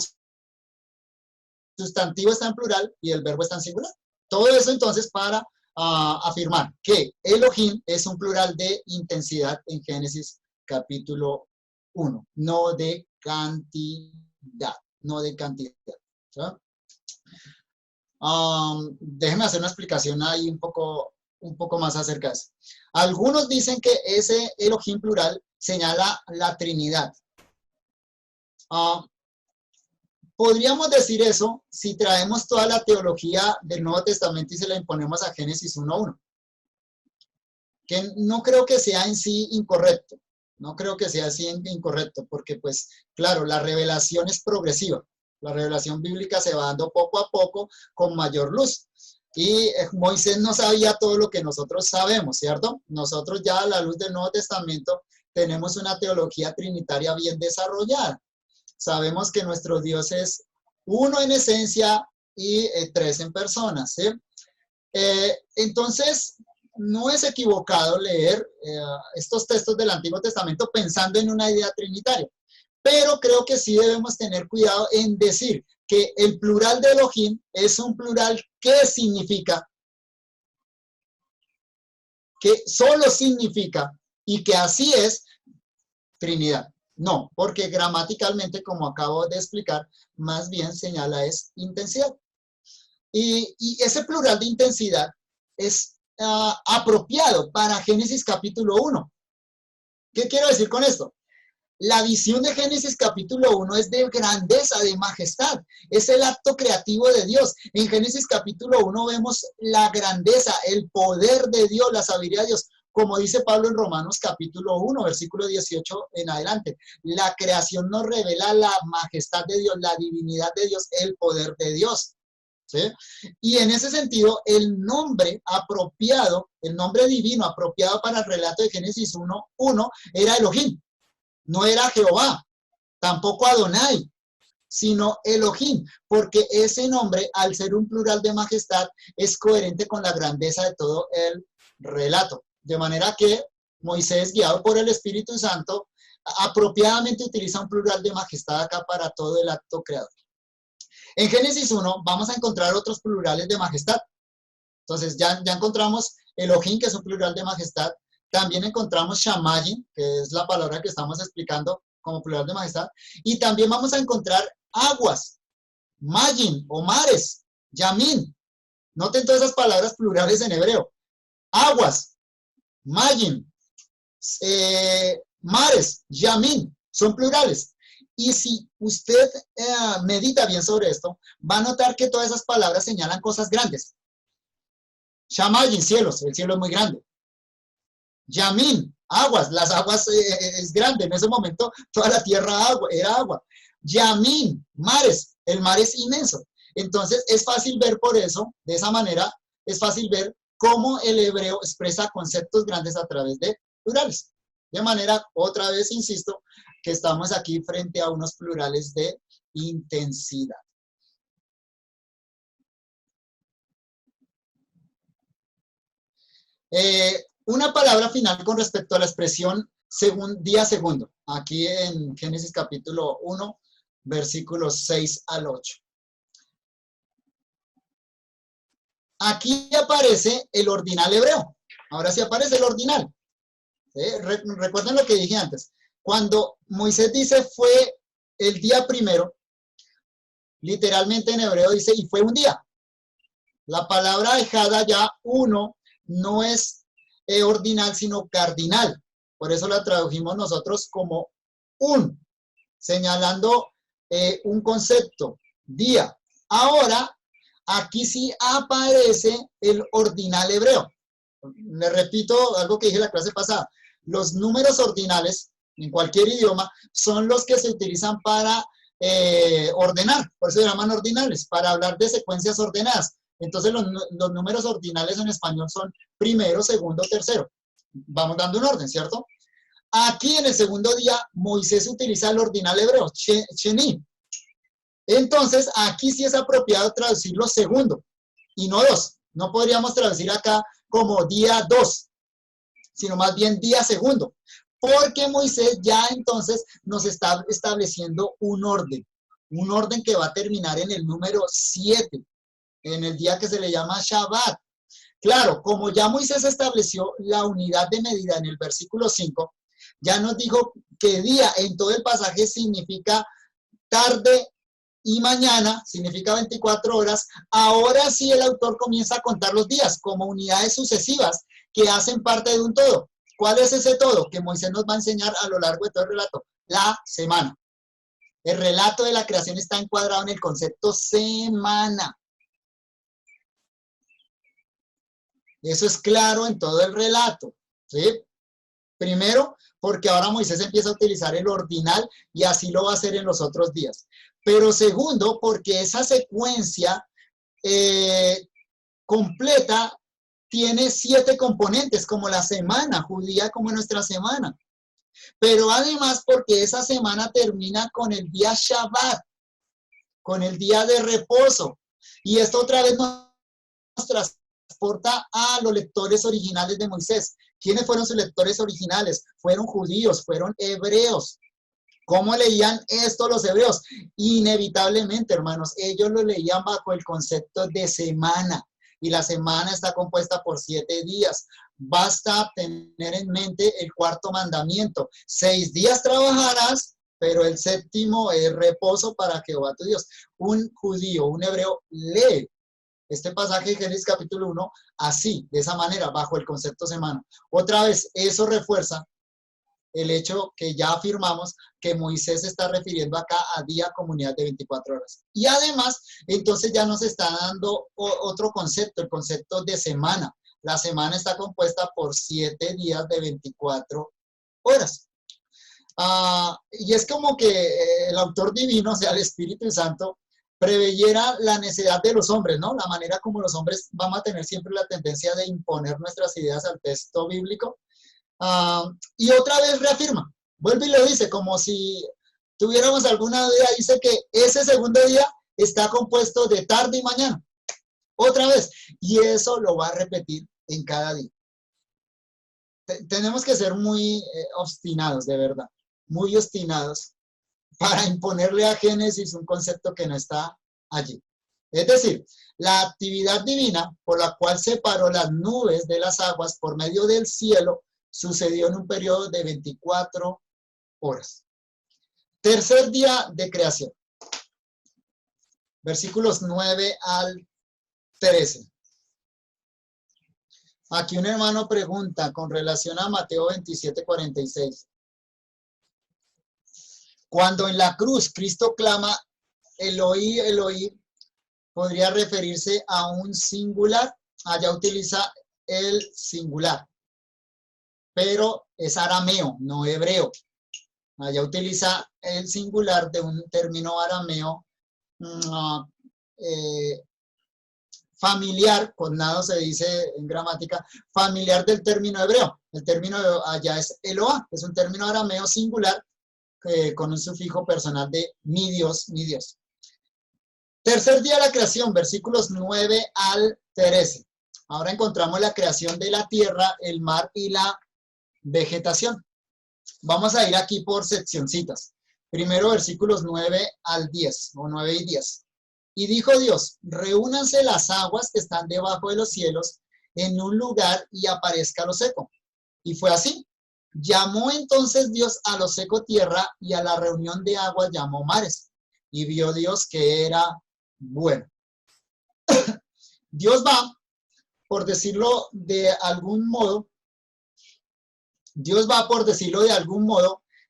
sustantivo está en plural y el verbo está en singular. Todo eso entonces para afirmar que Elohim es un plural de intensidad en Génesis capítulo 1, no de cantidad, no de cantidad. ¿Sí? Déjenme hacer una explicación ahí un poco más acerca de eso. Algunos dicen que ese Elohim plural señala la Trinidad. Podríamos decir eso si traemos toda la teología del Nuevo Testamento y se la imponemos a Génesis 1:1. Que no creo que sea en sí incorrecto. No creo que sea así incorrecto, porque pues, claro, la revelación es progresiva. La revelación bíblica se va dando poco a poco con mayor luz. Y Moisés no sabía todo lo que nosotros sabemos, ¿cierto? Nosotros ya a la luz del Nuevo Testamento tenemos una teología trinitaria bien desarrollada. Sabemos que nuestro Dios es uno en esencia y tres en personas, ¿sí? Entonces, no es equivocado leer estos textos del Antiguo Testamento pensando en una idea trinitaria. Pero creo que sí debemos tener cuidado en decir que el plural de Elohim es un plural que significa, que solo significa, y que así es Trinidad. No, porque gramaticalmente, como acabo de explicar, más bien señala es intensidad. Y ese plural de intensidad es apropiado para Génesis capítulo 1. ¿Qué quiero decir con esto? La visión de Génesis capítulo 1 es de grandeza, de majestad. Es el acto creativo de Dios. En Génesis capítulo 1 vemos la grandeza, el poder de Dios, la sabiduría de Dios. como dice Pablo en Romanos capítulo 1, versículo 18 en adelante. La creación nos revela la majestad de Dios, la divinidad de Dios, el poder de Dios. ¿Sí? Y en ese sentido, el nombre apropiado, el nombre divino apropiado para el relato de Génesis 1:1 era Elohim, no era Jehová, tampoco Adonai, sino Elohim, porque ese nombre, al ser un plural de majestad, es coherente con la grandeza de todo el relato. De manera que Moisés, guiado por el Espíritu Santo, apropiadamente utiliza un plural de majestad acá para todo el acto creador. En Génesis 1 vamos a encontrar otros plurales de majestad. Entonces ya encontramos Elohim, que es un plural de majestad. También encontramos Shamayim, que es la palabra que estamos explicando como plural de majestad. Y también vamos a encontrar aguas, Mayim o mares, Yamin. Noten todas esas palabras plurales en hebreo. Aguas, Mayim, mares, Yamin, son plurales. Y si usted medita bien sobre esto, va a notar que todas esas palabras señalan cosas grandes. Shamayim, cielos, el cielo es muy grande. Yamin, aguas, las aguas es grande. En ese momento toda la tierra era agua. Yamin, mares, el mar es inmenso. Entonces es fácil ver por eso, de esa manera, es fácil ver cómo el hebreo expresa conceptos grandes a través de plurales. De manera, otra vez insisto, que estamos aquí frente a unos plurales de intensidad. Una palabra final con respecto a la expresión día segundo, aquí en Génesis capítulo 1, versículos 6 al 8. Aquí aparece el ordinal hebreo. Ahora sí aparece el ordinal. Recuerden lo que dije antes. Cuando Moisés dice fue el día primero, literalmente en hebreo dice y fue un día. La palabra ejada ya uno no es ordinal sino cardinal. Por eso la tradujimos nosotros como un, señalando un concepto, día. Ahora, aquí sí aparece el ordinal hebreo. Le repito algo que dije en la clase pasada. Los números ordinales, en cualquier idioma, son los que se utilizan para ordenar. Por eso se llaman ordinales, para hablar de secuencias ordenadas. Entonces, los números ordinales en español son primero, segundo, tercero. Vamos dando un orden, ¿cierto? Aquí en el segundo día, Moisés utiliza el ordinal hebreo, Sheni. Entonces, aquí sí es apropiado traducirlo segundo y no dos. No podríamos traducir acá como día 2, sino más bien día segundo. Porque Moisés ya entonces nos está estableciendo un orden que va a terminar en el número 7, en el día que se le llama Shabbat. Claro, como ya Moisés estableció la unidad de medida en el versículo 5, ya nos dijo que día en todo el pasaje significa tarde y mañana, significa 24 horas. Ahora sí el autor comienza a contar los días como unidades sucesivas que hacen parte de un todo. ¿Cuál es ese todo? Que Moisés nos va a enseñar a lo largo de todo el relato. La semana. El relato de la creación está encuadrado en el concepto semana. Eso es claro en todo el relato, ¿sí? Primero, porque ahora Moisés empieza a utilizar el ordinal y así lo va a hacer en los otros días. Pero segundo, porque esa secuencia completa tiene 7 componentes, como la semana judía, como nuestra semana. Pero además porque esa semana termina con el día Shabbat, con el día de reposo. Y esto otra vez nos transporta a los lectores originales de Moisés. ¿Quiénes fueron sus lectores originales? Fueron judíos, fueron hebreos. ¿Cómo leían esto los hebreos? Inevitablemente, hermanos, ellos lo leían bajo el concepto de semana. Y la semana está compuesta por 7 días. Basta tener en mente el cuarto mandamiento. 6 días trabajarás, pero el séptimo es reposo para Jehová tu Dios. Un judío, un hebreo, lee este pasaje de Génesis capítulo 1 así, de esa manera, bajo el concepto semana. Otra vez, eso refuerza el hecho que ya afirmamos que Moisés se está refiriendo acá a día comunidad de 24 horas. Y además, entonces ya nos está dando otro concepto, el concepto de semana. La semana está compuesta por 7 días de 24 horas. Y es como que el autor divino, o sea, el Espíritu Santo, preveyera la necesidad de los hombres, ¿no? La manera como los hombres vamos a tener siempre la tendencia de imponer nuestras ideas al texto bíblico. Y otra vez reafirma, vuelve y lo dice, como si tuviéramos alguna duda, dice que ese segundo día está compuesto de tarde y mañana. Otra vez. Y eso lo va a repetir en cada día. Tenemos que ser muy obstinados, de verdad. Muy obstinados para imponerle a Génesis un concepto que no está allí. Es decir, la actividad divina por la cual separó las nubes de las aguas por medio del cielo sucedió en un periodo de 24 horas. Tercer día de creación. Versículos 9 al 13. Aquí un hermano pregunta con relación a Mateo 27:46. Cuando en la cruz Cristo clama Eloí, Eloí, podría referirse a un singular. Allá utiliza el singular, pero es arameo, no hebreo. Allá utiliza el singular de un término arameo familiar, connado se dice en gramática, familiar del término hebreo. El término allá es Eloah, es un término arameo singular con un sufijo personal de mi Dios, mi Dios. Tercer día de la creación, versículos 9 al 13. Ahora encontramos la creación de la tierra, el mar y la vegetación. Vamos a ir aquí por seccioncitas. Primero versículos 9 al 10, o 9 y 10. Y dijo Dios, reúnanse las aguas que están debajo de los cielos en un lugar y aparezca lo seco. Y fue así. Llamó entonces Dios a lo seco tierra y a la reunión de aguas llamó mares. Y vio Dios que era bueno. Dios va, por decirlo de algún modo,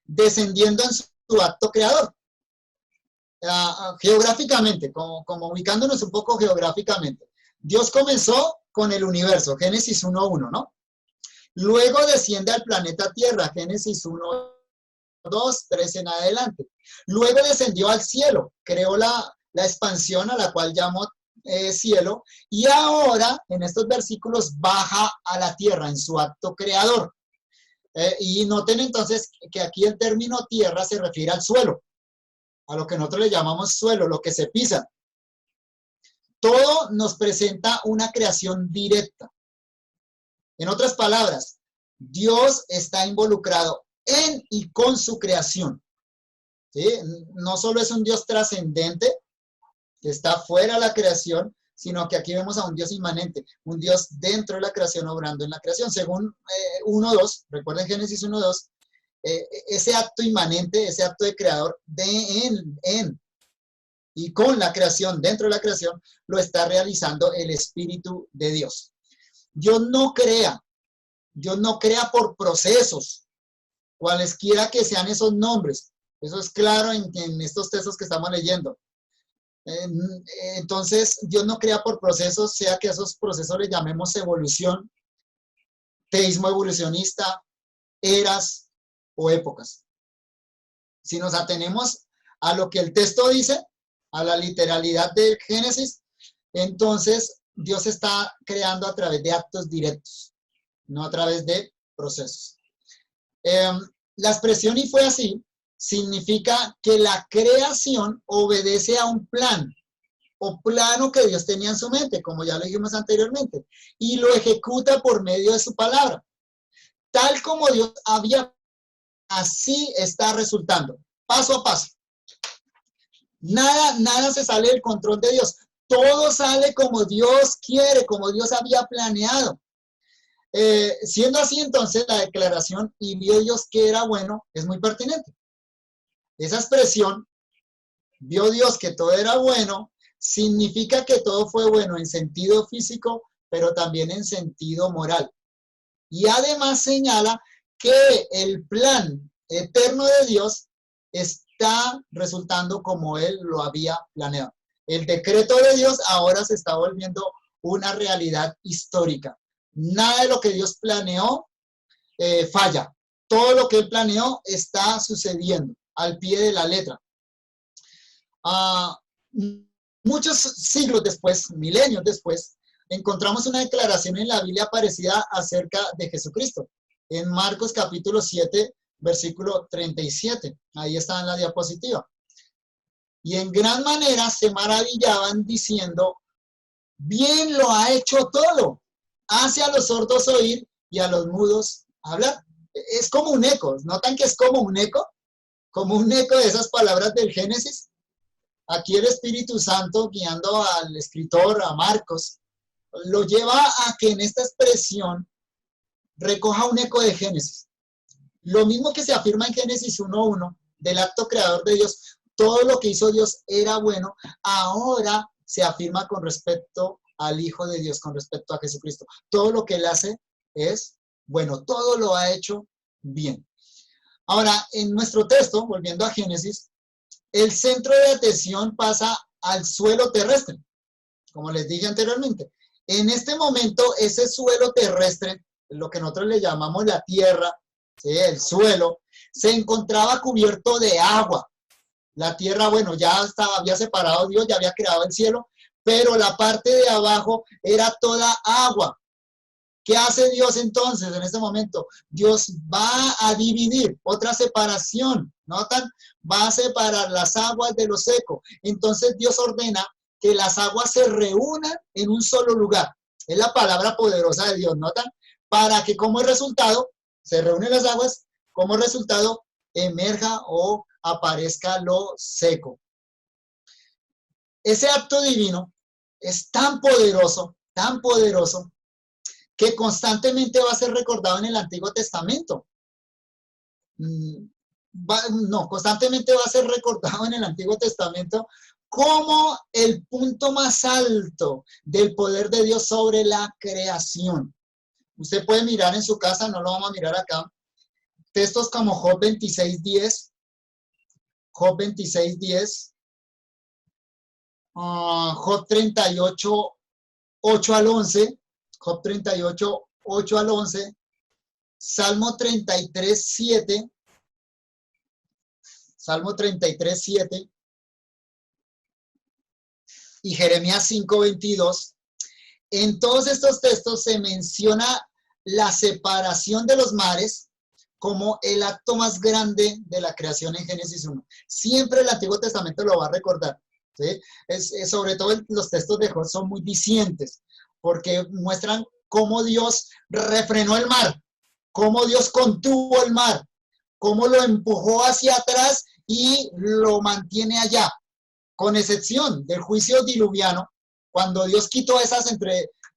descendiendo en su acto creador. Geográficamente, como ubicándonos un poco geográficamente. Dios comenzó con el universo, Génesis 1:1, ¿no? Luego desciende al planeta Tierra, Génesis 1:2, 3 en adelante. Luego descendió al cielo, creó la expansión a la cual llamó cielo, y ahora en estos versículos baja a la tierra en su acto creador. Y noten entonces que aquí el término tierra se refiere al suelo, a lo que nosotros le llamamos suelo, lo que se pisa. Todo nos presenta una creación directa. En otras palabras, Dios está involucrado en y con su creación. ¿Sí? No solo es un Dios trascendente, que está fuera de la creación, sino que aquí vemos a un Dios inmanente, un Dios dentro de la creación, obrando en la creación. Según 1:2, recuerden Génesis 1:2, ese acto inmanente, ese acto de creador en y con la creación, dentro de la creación, lo está realizando el Espíritu de Dios. Dios no crea por procesos, cualesquiera que sean esos nombres. Eso es claro en estos textos que estamos leyendo. Entonces, Dios no crea por procesos, sea que a esos procesos le llamemos evolución, teísmo evolucionista, eras o épocas. Si nos atenemos a lo que el texto dice, a la literalidad del Génesis, entonces Dios está creando a través de actos directos, no a través de procesos. La expresión "y fue así" significa que la creación obedece a un plan o plano que Dios tenía en su mente, como ya lo dijimos anteriormente, y lo ejecuta por medio de su palabra. Tal como Dios había, así está resultando, paso a paso. Nada se sale del control de Dios. Todo sale como Dios quiere, como Dios había planeado. Siendo así, entonces, la declaración "y vio Dios que era bueno" es muy pertinente. Esa expresión, vio Dios que todo era bueno, significa que todo fue bueno en sentido físico, pero también en sentido moral. Y además señala que el plan eterno de Dios está resultando como Él lo había planeado. El decreto de Dios ahora se está volviendo una realidad histórica. Nada de lo que Dios planeó falla. Todo lo que Él planeó está sucediendo al pie de la letra. Muchos siglos después, milenios después, encontramos una declaración en la Biblia parecida acerca de Jesucristo. En Marcos capítulo 7, versículo 37. Ahí está en la diapositiva. Y en gran manera se maravillaban diciendo, bien lo ha hecho todo. Hace a los sordos oír y a los mudos hablar. Es como un eco. ¿Notan que es como un eco? Como un eco de esas palabras del Génesis. Aquí el Espíritu Santo, guiando al escritor, a Marcos, lo lleva a que en esta expresión recoja un eco de Génesis. Lo mismo que se afirma en Génesis 1:1 del acto creador de Dios. Todo lo que hizo Dios era bueno. Ahora se afirma con respecto al Hijo de Dios, con respecto a Jesucristo. Todo lo que Él hace es bueno. Todo lo ha hecho bien. Ahora, en nuestro texto, volviendo a Génesis, el centro de atención pasa al suelo terrestre, como les dije anteriormente. En este momento, ese suelo terrestre, lo que nosotros le llamamos la tierra, ¿sí? El suelo, se encontraba cubierto de agua. La tierra, bueno, había separado Dios, ya había creado el cielo, pero la parte de abajo era toda agua. ¿Qué hace Dios entonces en este momento? Dios va a dividir, otra separación, ¿notan? Va a separar las aguas de lo seco. Entonces Dios ordena que las aguas se reúnan en un solo lugar. Es la palabra poderosa de Dios, ¿notan? Para que como resultado, se reúnen las aguas, como resultado emerja o aparezca lo seco. Ese acto divino es tan poderoso, que constantemente va a ser recordado en el Antiguo Testamento. Constantemente va a ser recordado en el Antiguo Testamento como el punto más alto del poder de Dios sobre la creación. Usted puede mirar en su casa, no lo vamos a mirar acá, textos como Job 26:10, Job 26:10, Job 38, 8 al 11, Job 38, 8 al 11, Salmo 33, 7, Salmo 33, 7 y Jeremías 5, 22. En todos estos textos se menciona la separación de los mares como el acto más grande de la creación en Génesis 1. Siempre el Antiguo Testamento lo va a recordar, ¿sí? Sobre todo los textos de Job son muy dicientes, porque muestran cómo Dios refrenó el mar, cómo Dios contuvo el mar, cómo lo empujó hacia atrás y lo mantiene allá, con excepción del juicio diluviano, cuando Dios quitó esas,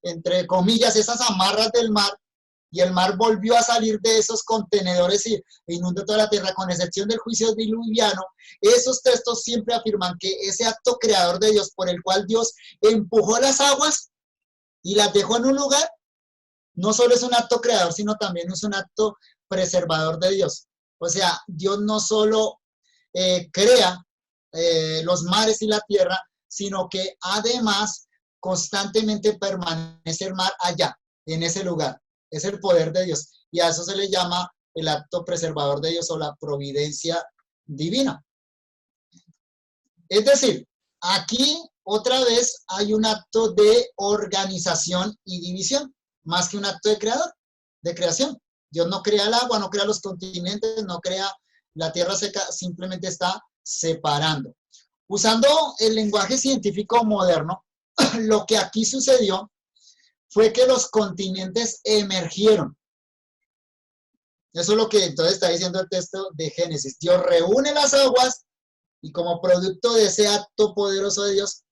entre comillas, esas amarras del mar, y el mar volvió a salir de esos contenedores y inundó toda la tierra, con excepción del juicio diluviano. Esos textos siempre afirman que ese acto creador de Dios, por el cual Dios empujó las aguas y las dejó en un lugar, no solo es un acto creador, sino también es un acto preservador de Dios. O sea, Dios no solo crea los mares y la tierra, sino que además constantemente permanece el mar allá, en ese lugar. Es el poder de Dios. Y a eso se le llama el acto preservador de Dios o la providencia divina. Es decir, aquí otra vez hay un acto de organización y división, más que un acto de creación. Dios no crea el agua, no crea los continentes, no crea la tierra seca, simplemente está separando. Usando el lenguaje científico moderno, lo que aquí sucedió fue que los continentes emergieron. Eso es lo que entonces está diciendo el texto de Génesis. Dios reúne las aguas y como producto de ese acto poderoso de Dios,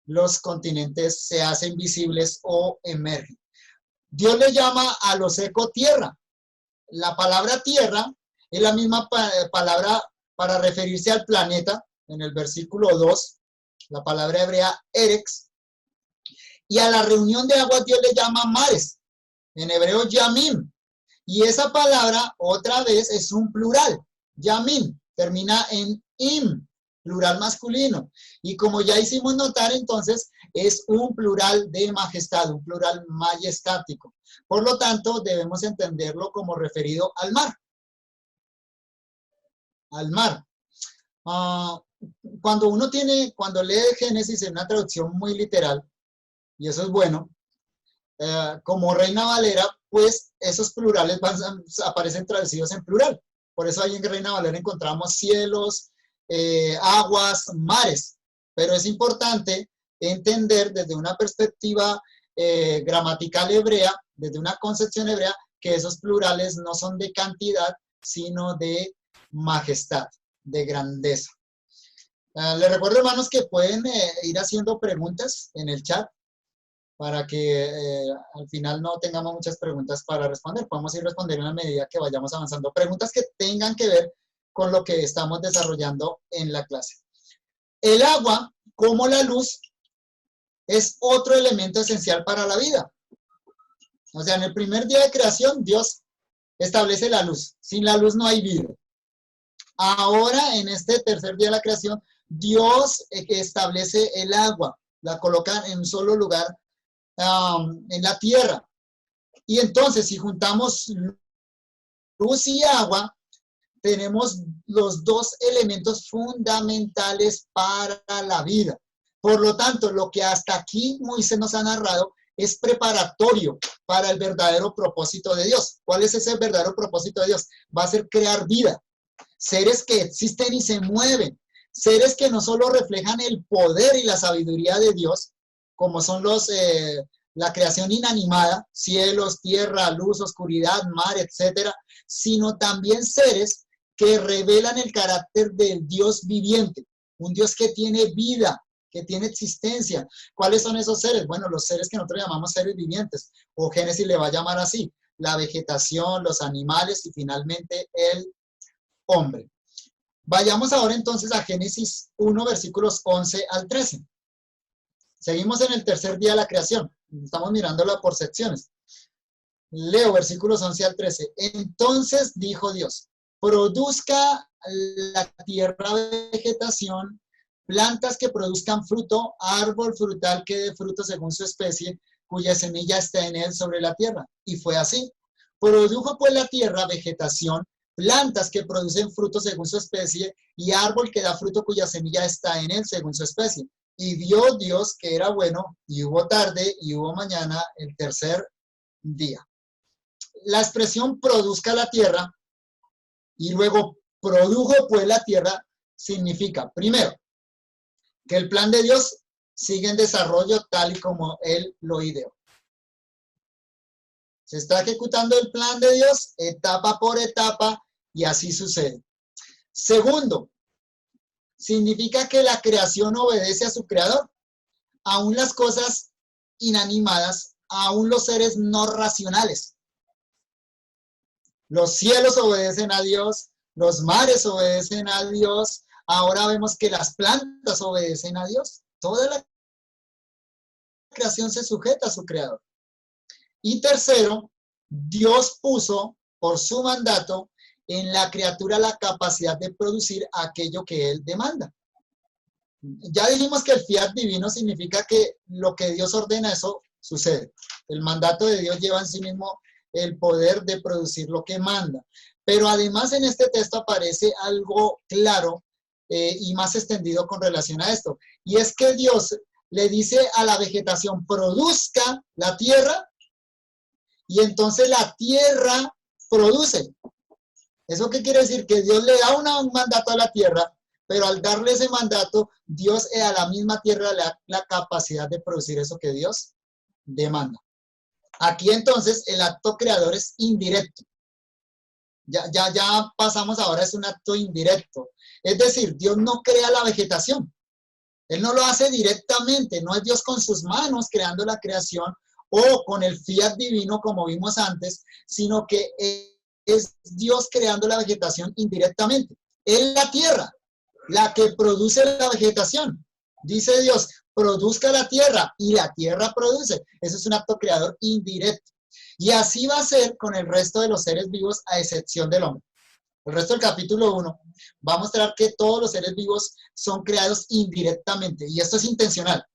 los continentes se hacen visibles o emergen. Dios le llama a lo seco tierra. La palabra tierra es la misma palabra para referirse al planeta, en el versículo 2, la palabra hebrea erex, y a la reunión de aguas Dios le llama mares, en hebreo yamim, y esa palabra otra vez es un plural, yamim, termina en im, plural masculino. Y como ya hicimos notar, entonces, es un plural de majestad, un plural majestático. Por lo tanto, debemos entenderlo como referido al mar. Al mar. Cuando lee Génesis en una traducción muy literal, y eso es bueno, como Reina Valera, pues esos plurales aparecen traducidos en plural. Por eso ahí en Reina Valera encontramos cielos, aguas, mares. Pero es importante entender desde una perspectiva gramatical hebrea, desde una concepción hebrea, que esos plurales no son de cantidad, sino de majestad, de grandeza. Les recuerdo, hermanos, que pueden ir haciendo preguntas en el chat para que al final no tengamos muchas preguntas para responder. Podemos ir respondiendo a medida que vayamos avanzando. Preguntas que tengan que ver con lo que estamos desarrollando en la clase. El agua, como la luz, es otro elemento esencial para la vida. O sea, en el primer día de creación, Dios establece la luz. Sin la luz no hay vida. Ahora, en este tercer día de la creación, Dios establece el agua. La coloca en un solo lugar en la tierra. Y entonces, si juntamos luz y agua, tenemos los dos elementos fundamentales para la vida. Por lo tanto, lo que hasta aquí Moisés nos ha narrado es preparatorio para el verdadero propósito de Dios. ¿Cuál es ese verdadero propósito de Dios? Va a ser crear vida. Seres que existen y se mueven. Seres que no solo reflejan el poder y la sabiduría de Dios, como son la creación inanimada, cielos, tierra, luz, oscuridad, mar, etcétera, sino también seres que revelan el carácter del Dios viviente, un Dios que tiene vida, que tiene existencia. ¿Cuáles son esos seres? Bueno, los seres que nosotros llamamos seres vivientes, o Génesis le va a llamar así, la vegetación, los animales y finalmente el hombre. Vayamos ahora entonces a Génesis 1, versículos 11 al 13. Seguimos en el tercer día de la creación. Estamos mirándola por secciones. Leo versículos 11 al 13. Entonces dijo Dios, produzca la tierra vegetación, plantas que produzcan fruto, árbol frutal que dé fruto según su especie, cuya semilla está en él sobre la tierra. Y fue así. Produjo pues la tierra vegetación, plantas que producen fruto según su especie, y árbol que da fruto cuya semilla está en él según su especie. Y vio Dios que era bueno, y hubo tarde, y hubo mañana, el tercer día. La expresión produzca la tierra, y luego produjo pues la tierra, significa, primero, que el plan de Dios sigue en desarrollo tal y como Él lo ideó. Se está ejecutando el plan de Dios etapa por etapa y así sucede. Segundo, significa que la creación obedece a su creador. Aún las cosas inanimadas, aún los seres no racionales. Los cielos obedecen a Dios, los mares obedecen a Dios. Ahora vemos que las plantas obedecen a Dios. Toda la creación se sujeta a su creador. Y tercero, Dios puso por su mandato en la criatura la capacidad de producir aquello que Él demanda. Ya dijimos que el fiat divino significa que lo que Dios ordena, eso sucede. El mandato de Dios lleva en sí mismo el poder de producir lo que manda. Pero además en este texto aparece algo claro y más extendido con relación a esto. Y es que Dios le dice a la vegetación, produzca la tierra, y entonces la tierra produce. ¿Eso qué quiere decir? Que Dios le da un mandato a la tierra, pero al darle ese mandato, Dios a la misma tierra le da la capacidad de producir eso que Dios demanda. Aquí entonces el acto creador es indirecto. Ya pasamos ahora, es un acto indirecto. Es decir, Dios no crea la vegetación. Él no lo hace directamente, no es Dios con sus manos creando la creación o con el fiat divino como vimos antes, sino que es Dios creando la vegetación indirectamente. Es la tierra la que produce la vegetación. Dice Dios, produzca la tierra y la tierra produce. Eso es un acto creador indirecto. Y así va a ser con el resto de los seres vivos a excepción del hombre. El resto del capítulo 1 va a mostrar que todos los seres vivos son creados indirectamente, y esto es intencional.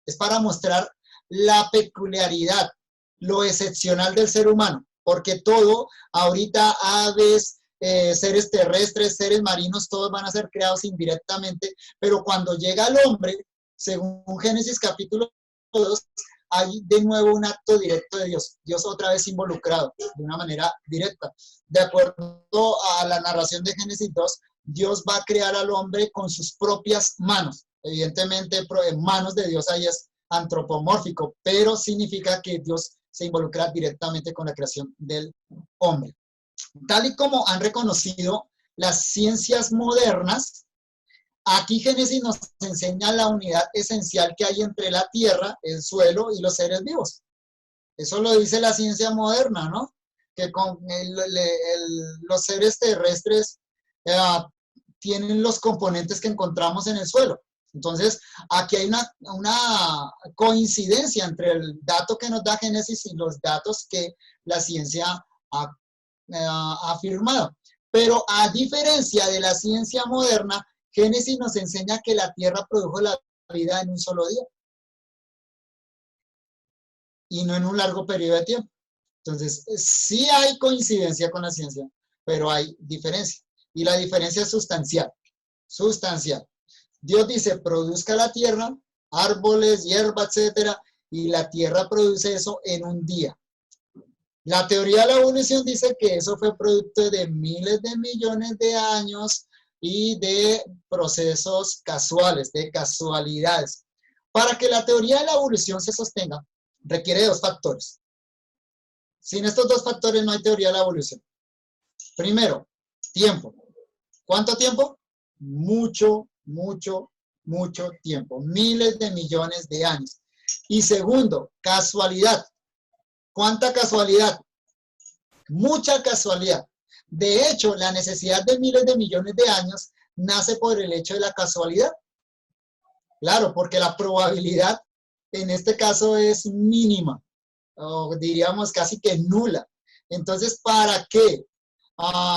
Es para mostrar la peculiaridad, lo excepcional del ser humano, porque todo, ahorita aves, seres terrestres, seres marinos, todos van a ser creados indirectamente, pero cuando llega el hombre, según Génesis capítulo 2, hay de nuevo un acto directo de Dios. Dios otra vez involucrado de una manera directa. De acuerdo a la narración de Génesis 2, Dios va a crear al hombre con sus propias manos. Evidentemente, manos de Dios ahí es antropomórfico, pero significa que Dios se involucra directamente con la creación del hombre. Tal y como han reconocido las ciencias modernas, aquí Génesis nos enseña la unidad esencial que hay entre la tierra, el suelo y los seres vivos. Eso lo dice la ciencia moderna, ¿no? Que con los seres terrestres tienen los componentes que encontramos en el suelo. Entonces, aquí hay una coincidencia entre el dato que nos da Génesis y los datos que la ciencia ha afirmado. Pero a diferencia de la ciencia moderna, Génesis nos enseña que la tierra produjo la vida en un solo día y no en un largo periodo de tiempo. Entonces, sí hay coincidencia con la ciencia, pero hay diferencia. Y la diferencia es sustancial. Sustancial. Dios dice, produzca la tierra, árboles, hierba, etcétera, y la tierra produce eso en un día. La teoría de la evolución dice que eso fue producto de miles de millones de años y de procesos casuales, de casualidades. Para que la teoría de la evolución se sostenga, requiere de dos factores. Sin estos dos factores no hay teoría de la evolución. Primero, tiempo. ¿Cuánto tiempo? Mucho, mucho, mucho tiempo. Miles de millones de años. Y segundo, casualidad. ¿Cuánta casualidad? Mucha casualidad. De hecho, la necesidad de miles de millones de años nace por el hecho de la casualidad. Claro, porque la probabilidad en este caso es mínima, o diríamos casi que nula. Entonces, ¿para qué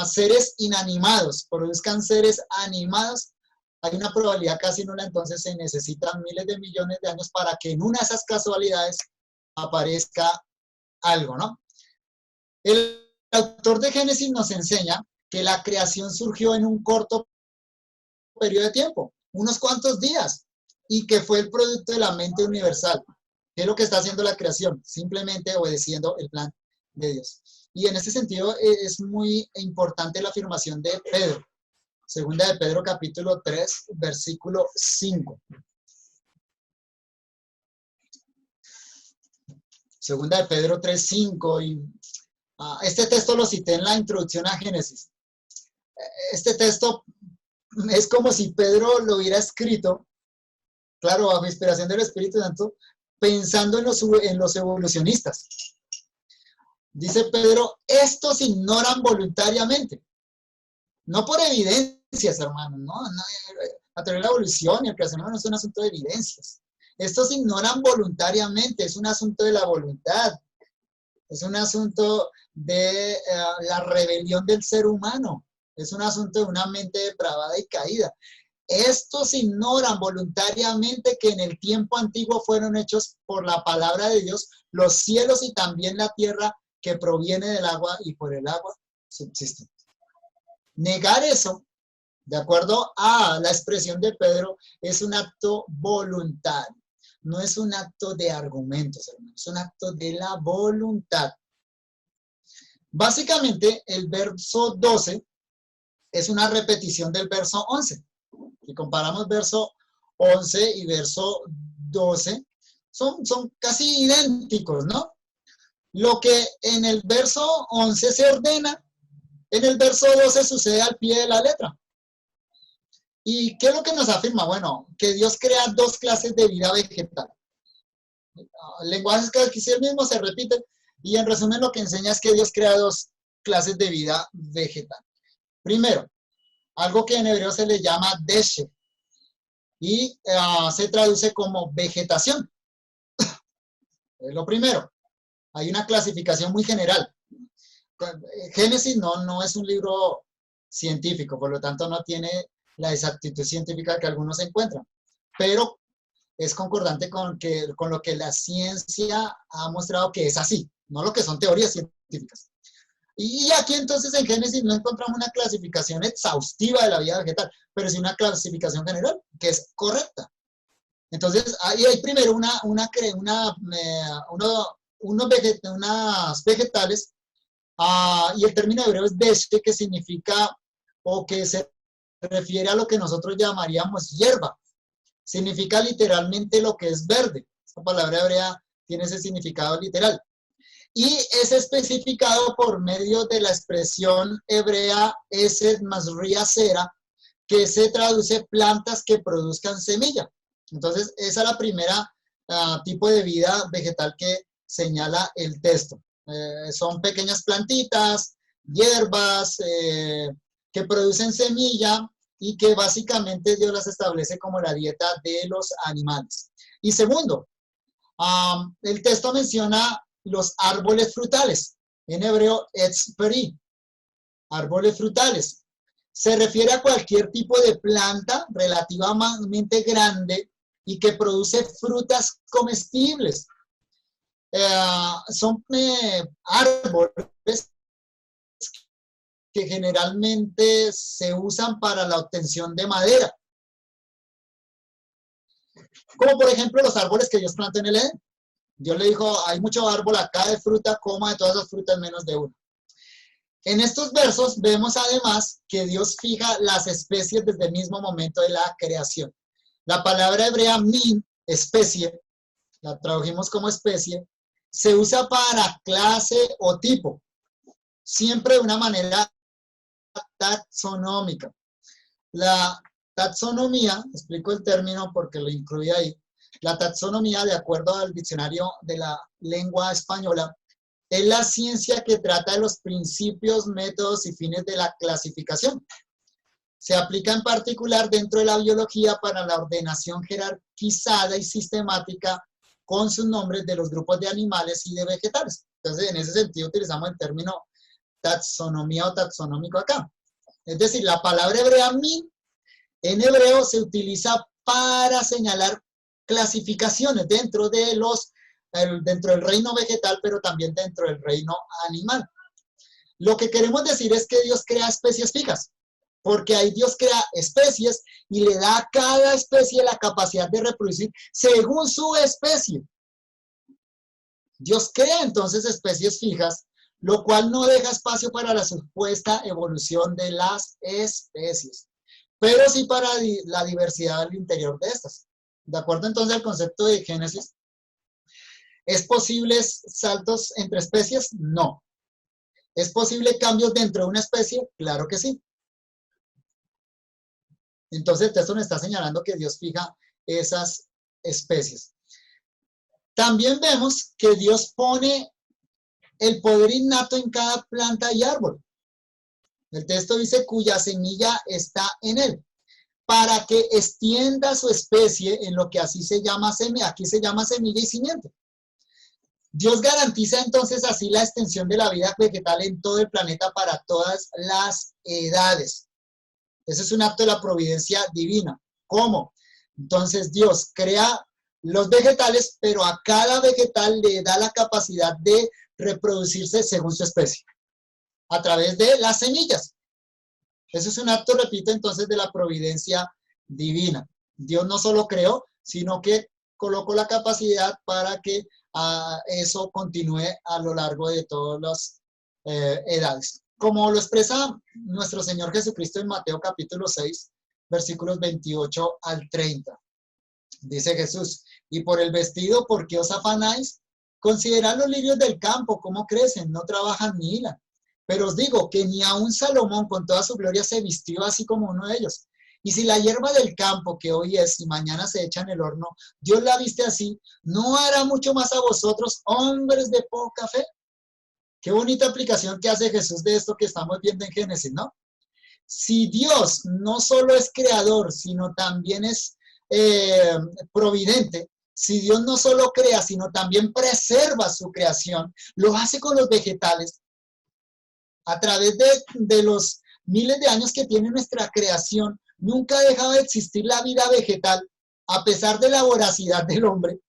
seres inanimados produzcan seres animados? Hay una probabilidad casi nula, entonces se necesitan miles de millones de años para que en una de esas casualidades aparezca algo, ¿no? El autor de Génesis nos enseña que la creación surgió en un corto periodo de tiempo, unos cuantos días, y que fue el producto de la mente universal. ¿Qué es lo que está haciendo la creación? Simplemente obedeciendo el plan de Dios. Y en ese sentido es muy importante la afirmación de Pedro. Segunda de Pedro capítulo 3, versículo 5. Segunda de Pedro 3, 5. Y este texto lo cité en la introducción a Génesis. Este texto es como si Pedro lo hubiera escrito, claro, bajo inspiración del Espíritu Santo, pensando en los evolucionistas. Dice Pedro, estos ignoran voluntariamente, no por evidencias, hermano, no, la teoría de la evolución y el creacionismo no es un asunto de evidencias. Estos ignoran voluntariamente, es un asunto de la voluntad, es un asunto de la rebelión del ser humano, es un asunto de una mente depravada y caída. Estos ignoran voluntariamente que en el tiempo antiguo fueron hechos por la palabra de Dios los cielos y también la tierra que proviene del agua y por el agua subsisten. Negar eso, de acuerdo a la expresión de Pedro, es un acto voluntario. No es un acto de argumentos, hermano, es un acto de la voluntad. Básicamente, el verso 12 es una repetición del verso 11. Si comparamos verso 11 y verso 12, son casi idénticos, ¿no? Lo que en el verso 11 se ordena, en el verso 12 sucede al pie de la letra. ¿Y qué es lo que nos afirma? Bueno, que Dios crea dos clases de vida vegetal. El lenguaje es casi el mismo, se repite, y en resumen lo que enseña es que Dios crea dos clases de vida vegetal. Primero, algo que en hebreo se le llama deshe, y se traduce como vegetación. Es lo primero. Hay una clasificación muy general. Génesis no es un libro científico, por lo tanto no tiene la exactitud científica que algunos encuentran, pero es concordante con lo que la ciencia ha mostrado que es así, no lo que son teorías científicas. Y aquí entonces en Génesis no encontramos una clasificación exhaustiva de la vida vegetal, pero sí una clasificación general que es correcta. Entonces ahí hay primero unas vegetales, y el término hebreo es beshe, que significa o que se refiere a lo que nosotros llamaríamos hierba. Significa literalmente lo que es verde. Esta palabra hebrea tiene ese significado literal. Y es especificado por medio de la expresión hebrea esed masría sera, que se traduce plantas que produzcan semilla. Entonces, esa es la primera tipo de vida vegetal que señala el texto. Son pequeñas plantitas, hierbas, que producen semilla y que básicamente Dios las establece como la dieta de los animales. Y segundo, el texto menciona los árboles frutales, en hebreo etz peri, árboles frutales. Se refiere a cualquier tipo de planta relativamente grande y que produce frutas comestibles. Son árboles que generalmente se usan para la obtención de madera. Como por ejemplo los árboles que Dios plantó en el Edén. Dios le dijo, hay mucho árbol acá de fruta, coma de todas las frutas menos de uno. En estos versos vemos además que Dios fija las especies desde el mismo momento de la creación. La palabra hebrea min, especie, la tradujimos como especie, se usa para clase o tipo, siempre de una manera taxonómica. La taxonomía, explico el término porque lo incluí ahí, la taxonomía, de acuerdo al diccionario de la lengua española, es la ciencia que trata de los principios, métodos y fines de la clasificación. Se aplica en particular dentro de la biología para la ordenación jerarquizada y sistemática con sus nombres de los grupos de animales y de vegetales. Entonces, en ese sentido, utilizamos el término taxonomía o taxonómico acá. Es decir, la palabra hebrea min, en hebreo se utiliza para señalar clasificaciones dentro del reino vegetal, pero también dentro del reino animal. Lo que queremos decir es que Dios crea especies fijas, porque ahí Dios crea especies y le da a cada especie la capacidad de reproducir según su especie. Dios crea entonces especies fijas, lo cual no deja espacio para la supuesta evolución de las especies, pero sí para la diversidad al interior de estas. ¿De acuerdo entonces al concepto de Génesis? ¿Es posible saltos entre especies? No. ¿Es posible cambios dentro de una especie? Claro que sí. Entonces el texto nos está señalando que Dios fija esas especies. También vemos que Dios pone el poder innato en cada planta y árbol. El texto dice cuya semilla está en él, para que extienda su especie en lo que así se llama semilla, aquí se llama semilla y simiente. Dios garantiza entonces así la extensión de la vida vegetal en todo el planeta para todas las edades. Ese es un acto de la providencia divina. ¿Cómo? Entonces Dios crea los vegetales, pero a cada vegetal le da la capacidad de reproducirse según su especie, a través de las semillas. Eso es un acto, repito, entonces de la providencia divina. Dios no solo creó, sino que colocó la capacidad para que eso continúe a lo largo de todas las edades. Como lo expresa nuestro Señor Jesucristo en Mateo capítulo 6, versículos 28 al 30. Dice Jesús, y por el vestido, ¿por qué os afanáis? Considerad los lirios del campo, cómo crecen, no trabajan ni hilan. Pero os digo que ni aun Salomón con toda su gloria se vistió así como uno de ellos. Y si la hierba del campo, que hoy es y mañana se echa en el horno, Dios la viste así, ¿no hará mucho más a vosotros, hombres de poca fe? Qué bonita aplicación que hace Jesús de esto que estamos viendo en Génesis, ¿no? Si Dios no solo es creador, sino también es providente, si Dios no solo crea, sino también preserva su creación, lo hace con los vegetales, a través de los miles de años que tiene nuestra creación, nunca ha dejado de existir la vida vegetal, a pesar de la voracidad del hombre.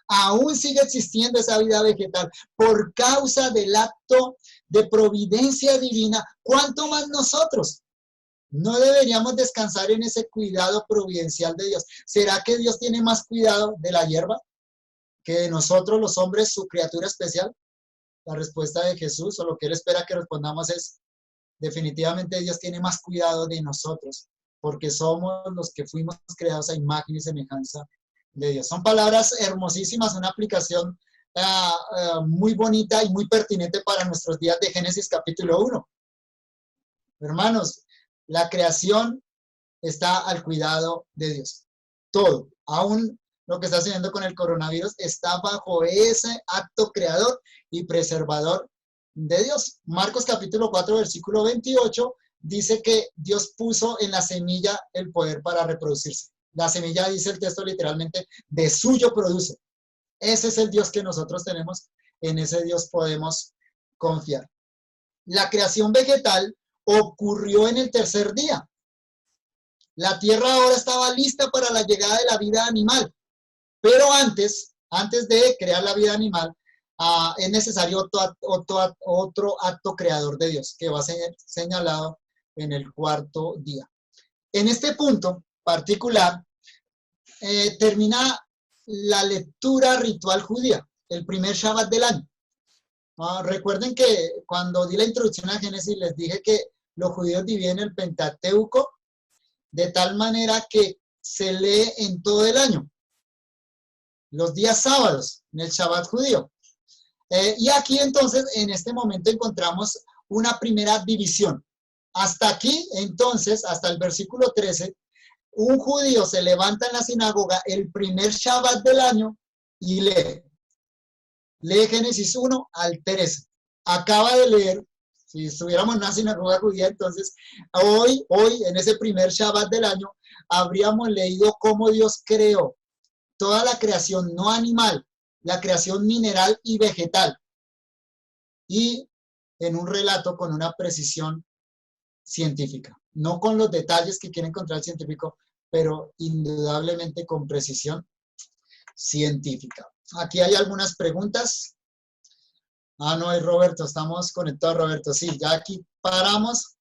Aún sigue existiendo esa vida vegetal por causa del acto de providencia divina. ¿Cuánto más nosotros? ¿No deberíamos descansar en ese cuidado providencial de Dios? ¿Será que Dios tiene más cuidado de la hierba que de nosotros los hombres, su criatura especial? La respuesta de Jesús, o lo que Él espera que respondamos, es: definitivamente Dios tiene más cuidado de nosotros, porque somos los que fuimos creados a imagen y semejanza de Dios. Son palabras hermosísimas, una aplicación muy bonita y muy pertinente para nuestros días de Génesis capítulo 1. Hermanos, la creación está al cuidado de Dios. Todo, aún lo que está sucediendo con el coronavirus, está bajo ese acto creador y preservador de Dios. Marcos capítulo 4, versículo 28, dice que Dios puso en la semilla el poder para reproducirse. La semilla, dice el texto literalmente, de suyo produce. Ese es el Dios que nosotros tenemos, en ese Dios podemos confiar. La creación vegetal ocurrió en el tercer día. La tierra ahora estaba lista para la llegada de la vida animal, pero antes de crear la vida animal, es necesario otro acto creador de Dios, que va a ser señalado en el cuarto día. En este punto particular, termina la lectura ritual judía, el primer Shabbat del año. Recuerden que cuando di la introducción a Génesis les dije que los judíos dividen el Pentateuco de tal manera que se lee en todo el año, los días sábados, en el Shabbat judío. Y aquí entonces, en este momento encontramos una primera división. Hasta aquí, entonces, hasta el versículo 13, un judío se levanta en la sinagoga el primer Shabbat del año y lee Génesis 1 al 13. Acaba de leer, si estuviéramos en una sinagoga judía, entonces hoy, en ese primer Shabbat del año, habríamos leído cómo Dios creó toda la creación no animal, la creación mineral y vegetal, y en un relato con una precisión científica, no con los detalles que quiere encontrar el científico, pero indudablemente con precisión científica. Aquí hay algunas preguntas. No hay Roberto, estamos conectados, Roberto. Sí, ya aquí paramos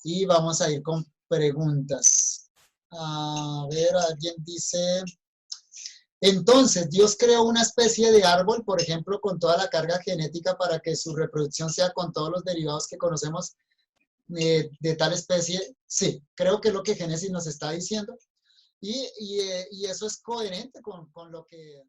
y vamos a ir con preguntas. A ver, alguien dice: entonces, Dios creó una especie de árbol, por ejemplo, con toda la carga genética para que su reproducción sea con todos los derivados que conocemos de tal especie. Sí, creo que es lo que Génesis nos está diciendo. Y eso es coherente con lo que...